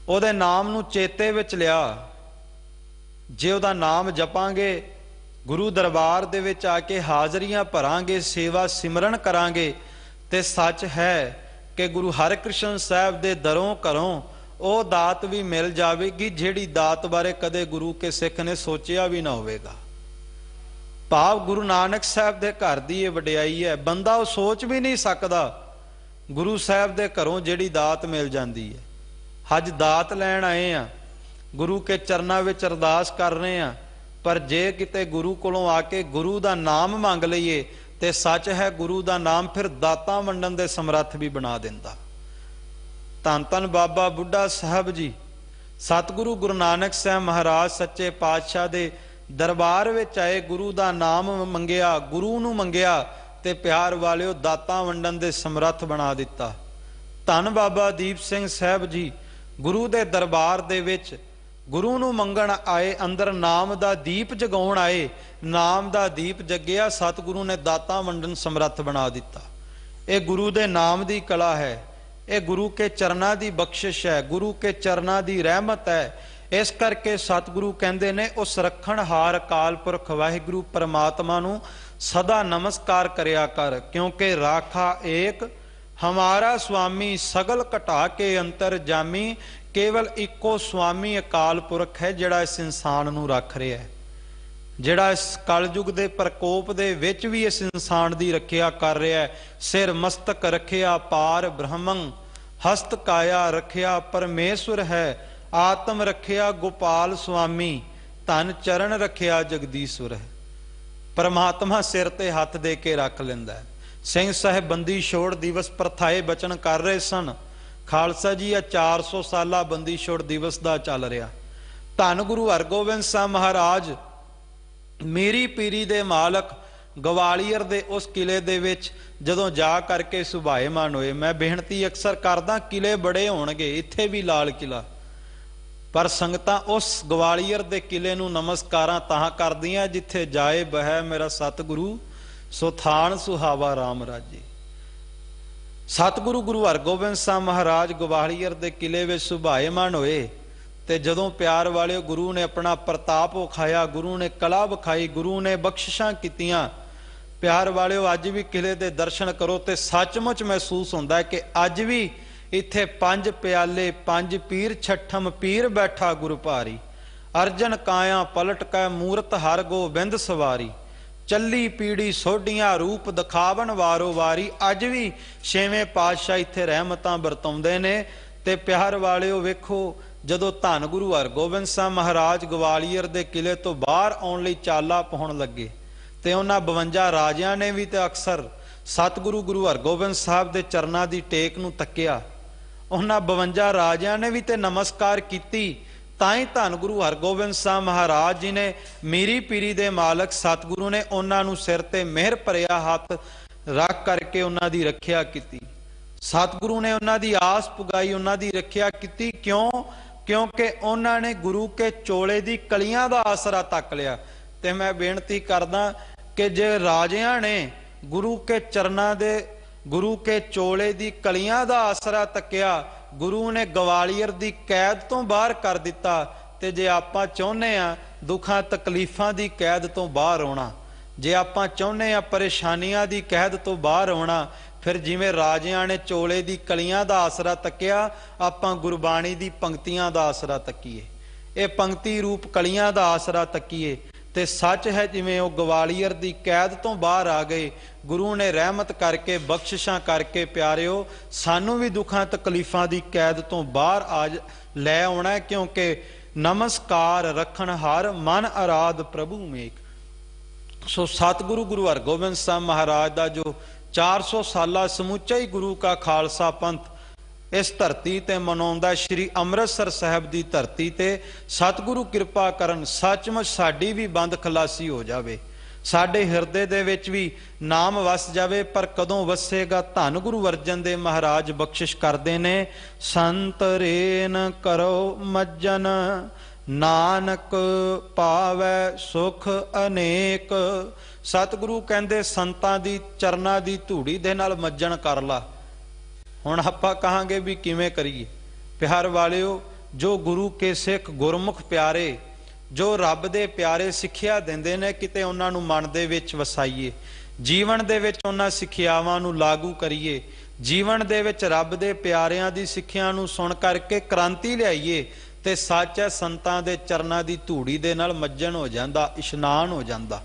उहदे नाम नूं चेते विच लिया। जे उहदा नाम जपांगे, गुरु दरबार दे विच आके हाजरियां भरांगे, सेवा सिमरन करांगे, ते सच है कि गुरु हरकृष्ण साहब दे दरों घरों ਉਹ ਦਾਤ भी मिल जाएगी ਜਿਹੜੀ ਦਾਤ बारे कदे गुरु के सिख ने सोचिया भी ना होवेगा। भाव गुरु नानक साहब दे घर दी ये वडियाई है, बंदा वो सोच भी नहीं सकता गुरु साहब दे घरों ਜਿਹੜੀ ਦਾਤ मिल जाती है। अज ਦਾਤ लैण आए आ, गुरु के चरनां विच अरदास कर रहे हैं, पर जे किते गुरु कोलों आके गुरु दा नाम मंग लईए ते सच है गुरु दा नाम फिर दातां वंडण दे समर्थ भी बना दिंदा। धन धन बाबा बुढ़ा साहब जी, सतगुरु गुरु नानक साहब महाराज सच्चे पातशाह दे दरबार विच आए, गुरु दा नाम मंगिया, गुरु नूं मंगिया ते प्यार वालिओ दातां वंडण दे समर्थ बना दिता। धन बाबा दीप सिंह साहब जी गुरु दे दरबार दे विच गुरु नूं मंगण आए, अंदर नाम दा दीप जगाउण आए, नाम दा दीप जगिया, सतगुरु ने दातां वंडण समर्थ बना दिता। ये गुरु दे नाम दी कला है, ये गुरु के चरनां दी बख्शिश है, गुरु के चरनां दी रहमत है। इस करके सतगुरु कहंदे ने उस रखणहार अकाल पुरख वाहिगुरु परमात्मा नूं सदा नमस्कार करया कर, क्योंकि राखा एक हमारा स्वामी, सगल घटा के अंतर जामी। केवल इको स्वामी अकाल पुरख है जिहड़ा इस इंसान नूं रख रहा है, जिहड़ा इस कलयुग दे प्रकोप दे विच भी इस इंसान दी रखिया कर रहा है। सिर मस्तक रखिया पार ब्रह्मं, हस्त काया रखिया परमेश्वर है, आत्म रखिया गोपाल स्वामी, धन चरण रखिया जगदीश्वर है। परमात्मा सिर ते हथ दे के रख लैंदा है। सिंह साहिब बंदी छोड़ दिवस प्रथाए बचन कर रहे सन। खालसा जी आ 400 साला बंदी छोड़ दिवस दा चल रहा। धन गुरु हरगोबिंद साहब महाराज मेरी पीरी दे मालक गवालीयर दे उस किले दे विच जदों जा करके सुभाएमान होए। मैं बेनती अक्सर करदा किले बड़े होणगे, इत्थे भी लाल किला, पर संगतां उस गवालीयर दे किले नूं नमस्कारां तां करदियां जिथे जाए बह मेरा सतगुरु, सो थान सुहावा राम राजे। सतगुरु गुरु हरगोबिंद साहब महाराज गवालीयर दे किले विच सुभाएमान होए ते जदों प्यार वाले गुरु ने अपना प्रताप विखाया, गुरु ने कला विखाई, गुरु ने बख्शिशां कीतियां। प्यार वाले अज भी किले दे दर्शन करो तो सचमुच महसूस होंदा है कि अज भी इत्थे 5 प्याले 5 पीर छठम पीर बैठा गुरु भारी, अर्जन काया पलट कै मूरत हर गोबिंद सवारी, चली पीड़ी सोडियां रूप दिखावन वारो वारी। अज भी 6वें पातशाह इत्थे रहमतां बरताउंदे ने। ते प्यार वालिओ वेखो जदों धन गुरु हरगोबिंद साहब महाराज गवालीयर दे किले तो बाहर आउण लई चाला पाउण लगे ते उन्हां 52 राजियां ने भी ते अक्सर सतगुरु गुरु हरगोबिंद साहब दे चरनां दी टेक नूं तक्किया। ਉਹਨਾਂ 52 ਰਾਜਿਆਂ ਨੇ ਵੀ ਤੇ ਨਮਸਕਾਰ ਕੀਤੀ। ਤਾਂ ਹੀ ਧੰਨ ਗੁਰੂ ਹਰਗੋਬਿੰਦ ਸਾਹਿਬ ਮਹਾਰਾਜ ਜੀ ਨੇ ਮੀਰੀ ਪੀਰੀ ਦੇ ਮਾਲਕ ਸਤਿਗੁਰੂ ਨੇ ਉਹਨਾਂ ਨੂੰ ਸਿਰ ਤੇ ਮਿਹਰ ਭਰਿਆ ਹੱਥ ਰੱਖ ਕਰਕੇ ਉਹਨਾਂ ਦੀ ਰੱਖਿਆ ਕੀਤੀ। ਸਤਿਗੁਰੂ ਨੇ ਉਹਨਾਂ ਦੀ ਆਸ ਪੁਗਾਈ, ਉਹਨਾਂ ਦੀ ਰੱਖਿਆ ਕੀਤੀ। ਕਿਉਂ? ਕਿਉਂਕਿ ਉਹਨਾਂ ਨੇ ਗੁਰੂ ਕੇ ਚੋਲੇ ਦੀ ਕਲੀਆਂ ਦਾ ਆਸਰਾ ਤੱਕ ਲਿਆ। ਤੇ ਮੈਂ ਬੇਨਤੀ ਕਰਦਾ ਕਿ ਜੇ ਰਾਜਿਆਂ ਨੇ ਗੁਰੂ ਕੇ ਚਰਨਾਂ ਦੇ, ਗੁਰੂ ਕੇ ਚੋਲੇ ਦੀ ਕਲੀਆਂ ਦਾ ਆਸਰਾ ਤੱਕਿਆ, ਗੁਰੂ ਨੇ ਗਵਾਲੀਅਰ ਦੀ ਕੈਦ ਤੋਂ ਬਾਹਰ ਕਰ ਦਿੱਤਾ, ਤੇ ਜੇ ਆਪਾਂ ਚਾਹੁੰਦੇ ਆ ਦੁੱਖਾਂ ਤਕਲੀਫਾਂ ਦੀ ਕੈਦ ਤੋਂ ਬਾਹਰ ਆਉਣਾ, ਜੇ ਆਪਾਂ ਚਾਹੁੰਦੇ ਆ ਪਰੇਸ਼ਾਨੀਆਂ ਦੀ ਕੈਦ ਤੋਂ ਬਾਹਰ ਆਉਣਾ, ਫਿਰ ਜਿਵੇਂ ਰਾਜਿਆਂ ਨੇ ਚੋਲੇ ਦੀ ਕਲੀਆਂ ਦਾ ਆਸਰਾ ਤੱਕਿਆ, ਆਪਾਂ ਗੁਰਬਾਣੀ ਦੀ ਪੰਕਤੀਆਂ ਦਾ ਆਸਰਾ ਤੱਕੀਏ, ਇਹ ਪੰਕਤੀ ਰੂਪ ਕਲੀਆਂ ਦਾ ਆਸਰਾ ਤੱਕੀਏ। ਤੇ ਸੱਚ ਹੈ ਜਿਵੇਂ ਉਹ ਗਵਾਲੀਅਰ ਦੀ ਕੈਦ ਤੋਂ ਬਾਹਰ ਆ ਗਏ, ਗੁਰੂ ਨੇ ਰਹਿਮਤ ਕਰਕੇ ਬਖਸ਼ਿਸ਼ਾਂ ਕਰਕੇ ਪਿਆਰਿਓ ਸਾਨੂੰ ਵੀ ਦੁੱਖਾਂ ਤਕਲੀਫਾਂ ਦੀ ਕੈਦ ਤੋਂ ਬਾਹਰ ਲੈ ਆਉਣਾ, ਕਿਉਂਕਿ ਨਮਸਕਾਰ ਰੱਖਣ ਹਰ ਮਨ ਅਰਾਧ ਪ੍ਰਭੂ ਮੇਕ। ਸੋ ਸਤਿਗੁਰੂ ਗੁਰੂ ਹਰਗੋਬਿੰਦ ਸਾਹਿਬ ਮਹਾਰਾਜ ਦਾ ਜੋ 400 ਸਾਲਾ ਸਮੁੱਚਾ ਹੀ ਗੁਰੂ ਕਾ ਖਾਲਸਾ ਪੰਥ ਇਸ ਧਰਤੀ ਤੇ ਮਨਾਉਂਦਾ, ਸ਼੍ਰੀ ਅੰਮ੍ਰਿਤਸਰ ਸਾਹਿਬ ਦੀ ਧਰਤੀ ਤੇ ਸਤਿਗੁਰੂ ਕਿਰਪਾ ਕਰਨ ਸੱਚਮੁੱਚ ਸਾਡੀ ਵੀ ਬੰਦ ਖਲਾਸੀ ਹੋ ਜਾਵੇ, ਸਾਡੇ ਹਿਰਦੇ ਦੇ ਵਿੱਚ ਵੀ ਨਾਮ ਵਸ ਜਾਵੇ। ਪਰ ਕਦੋਂ ਵਸੇਗਾ? ਧੰਨ ਗੁਰੂ ਅਰਜਨ ਦੇਵ ਮਹਾਰਾਜ ਬਖਸ਼ਿਸ਼ ਕਰਦੇ ਨੇ, ਸੰਤ ਰੇਨ ਕਰੋ ਮੱਜਨ ਨਾਨਕ ਪਾਵੈ ਸੁਖ ਅਨੇਕ। ਸਤਿਗੁਰੂ ਕਹਿੰਦੇ ਸੰਤਾਂ ਦੀ ਚਰਨਾਂ ਦੀ ਧੂੜੀ ਦੇ ਨਾਲ ਮੱਜਣ ਕਰ ਲਾ। ਹੁਣ ਆਪਾਂ ਕਹਾਂਗੇ ਵੀ ਕਿਵੇਂ ਕਰੀਏ? ਪਿਆਰ ਵਾਲਿਓ, ਜੋ ਗੁਰੂ ਕੇ ਸਿੱਖ ਗੁਰਮੁਖ ਪਿਆਰੇ, ਜੋ ਰੱਬ ਦੇ ਪਿਆਰੇ ਸਿੱਖਿਆ ਦਿੰਦੇ ਨੇ, ਕਿਤੇ ਉਹਨਾਂ ਨੂੰ ਮਨ ਦੇ ਵਿੱਚ ਵਸਾਈਏ, ਜੀਵਨ ਦੇ ਵਿੱਚ ਉਹਨਾਂ ਸਿੱਖਿਆਵਾਂ ਨੂੰ ਲਾਗੂ ਕਰੀਏ, ਜੀਵਨ ਦੇ ਵਿੱਚ ਰੱਬ ਦੇ ਪਿਆਰਿਆਂ ਦੀ ਸਿੱਖਿਆ ਨੂੰ ਸੁਣ ਕਰਕੇ ਕ੍ਰਾਂਤੀ ਲਿਆਈਏ, ਤੇ ਸੱਚ ਹੈ ਸੰਤਾਂ ਦੇ ਚਰਨਾਂ ਦੀ ਧੂੜੀ ਦੇ ਨਾਲ ਮੱਜਣ ਹੋ ਜਾਂਦਾ, ਇਸ਼ਨਾਨ ਹੋ ਜਾਂਦਾ।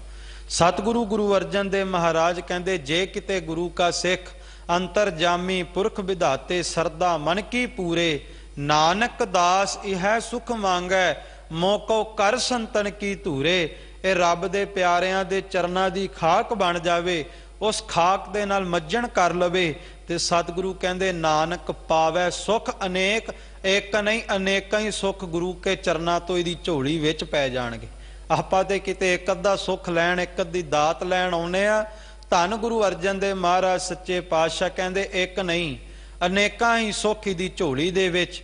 ਸਤਿਗੁਰੂ ਗੁਰੂ ਅਰਜਨ ਦੇਵ ਮਹਾਰਾਜ ਕਹਿੰਦੇ, ਜੇ ਕਿਤੇ ਗੁਰੂ ਕਾ ਸਿੱਖ ਅੰਤਰ ਜਾਮੀ ਪੁਰਖ ਵਿਧਾਤੇ ਸਰਦਾ ਮਨ ਕੀ ਪੂਰੇ, ਨਾਨਕ ਦਾਸ ਇਹ ਸੁਖ ਮੰਗੈ ਮੋਕੋ ਕਰ ਸੰਤਨ ਕੀ ਧੂਰੇ। ਇਹ ਰੱਬ ਦੇ ਪਿਆਰਿਆਂ ਦੇ ਚਰਨਾਂ ਦੀ ਖਾਕ ਬਣ ਜਾਵੇ, ਉਸ ਖਾਕ ਦੇ ਨਾਲ ਮੱਜਣ ਕਰ ਲਵੇ, ਤੇ ਸਤਿਗੁਰੂ ਕਹਿੰਦੇ ਨਾਨਕ ਪਾਵੈ ਸੁਖ ਅਨੇਕ। ਇੱਕ ਨਹੀਂ ਅਨੇਕਾਂ ਹੀ ਸੁਖ ਗੁਰੂ ਕੇ ਚਰਨਾਂ ਤੋਂ ਇਹਦੀ ਝੋਲੀ ਵਿੱਚ ਪੈ ਜਾਣਗੇ। ਆਪਾਂ ਤੇ ਕਿਤੇ ਇੱਕ ਅੱਧਾ ਸੁਖ ਲੈਣ, ਇੱਕ ਅੱਧੀ ਦਾਤ ਲੈਣ ਆਉਨੇ ਆ। ਧੰਨ ਗੁਰੂ ਅਰਜਨ ਦੇਵ ਮਹਾਰਾਜ ਸੱਚੇ ਪਾਤਸ਼ਾਹ ਕਹਿੰਦੇ ਇੱਕ ਨਹੀਂ ਅਨੇਕਾਂ ਹੀ ਸੁੱਖ ਦੀ ਝੋਲੀ ਦੇ ਵਿੱਚ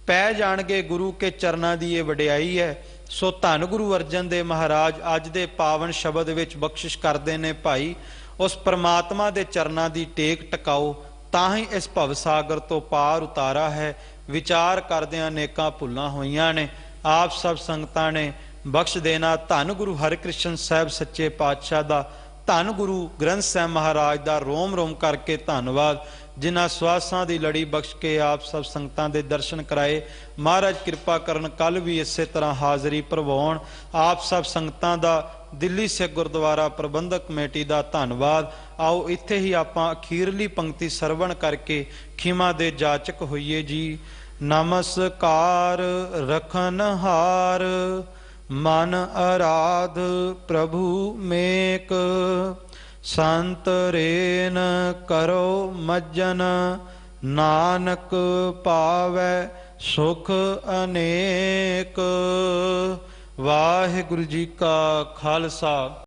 ਪੈ ਜਾਣਗੇ। ਗੁਰੂ ਕੇ ਚਰਨਾਂ ਦੀ ਇਹ ਵਡਿਆਈ ਹੈ। ਸੋ ਧੰਨ ਗੁਰੂ ਅਰਜਨ ਦੇਵ ਮਹਾਰਾਜ ਅੱਜ ਦੇ ਪਾਵਨ ਸ਼ਬਦ ਵਿੱਚ ਬਖਸ਼ਿਸ਼ ਕਰਦੇ ਨੇ, ਭਾਈ ਉਸ ਪ੍ਰਮਾਤਮਾ ਦੇ ਚਰਨਾਂ ਦੀ ਟੇਕ ਟਿਕਾਓ, ਤਾਂ ਹੀ ਇਸ ਭਵ ਸਾਗਰ ਤੋਂ ਪਾਰ ਉਤਾਰਾ ਹੈ। ਵਿਚਾਰ ਕਰਦਿਆਂ ਅਨੇਕਾਂ ਭੁੱਲਾਂ ਹੋਈਆਂ ਨੇ, ਆਪ ਸਭ ਸੰਗਤਾਂ ਨੇ ਬਖਸ਼ ਦੇਣਾ। ਧੰਨ ਗੁਰੂ ਹਰਿਕ੍ਰਿਸ਼ਨ ਸਾਹਿਬ ਸੱਚੇ ਪਾਤਸ਼ਾਹ ਦਾ, ਧੰਨ ਗੁਰੂ ਗ੍ਰੰਥ ਸਾਹਿਬ ਮਹਾਰਾਜ ਦਾ ਰੋਮ ਰੋਮ ਕਰਕੇ ਧੰਨਵਾਦ, ਜਿਨ੍ਹਾਂ ਸਵਾਸਾਂ ਦੀ ਲੜੀ ਬਖਸ਼ ਕੇ ਆਪ ਸਭ ਸੰਗਤਾਂ ਦੇ ਦਰਸ਼ਨ ਕਰਾਏ। ਮਹਾਰਾਜ ਕਿਰਪਾ ਕਰਨ ਕੱਲ ਵੀ ਇਸੇ ਤਰ੍ਹਾਂ ਹਾਜ਼ਰੀ ਭਰਵਾਉਣ। ਆਪ ਸਭ ਸੰਗਤਾਂ ਦਾ ਦਿੱਲੀ ਸਿੱਖ ਗੁਰਦੁਆਰਾ ਪ੍ਰਬੰਧਕ ਕਮੇਟੀ ਦਾ ਧੰਨਵਾਦ। ਆਓ ਇੱਥੇ ਹੀ ਆਪਾਂ ਅਖੀਰਲੀ ਪੰਕਤੀ ਸਰਵਣ ਕਰਕੇ ਖਿਮਾ ਦੇ ਜਾਚਕ ਹੋਈਏ ਜੀ। ਨਮਸਕਾਰ ਰਖਨ ਹਾਰ ਮਨ ਅਰਾਧ ਪ੍ਰਭੂ ਮੇਕ, ਸੰਤ ਰੇਨ ਕਰੋ ਮੱਜਨ ਨਾਨਕ ਪਾਵੈ ਸੁਖ ਅਨੇਕ। ਵਾਹਿਗੁਰੂ ਜੀ ਕਾ ਖਾਲਸਾ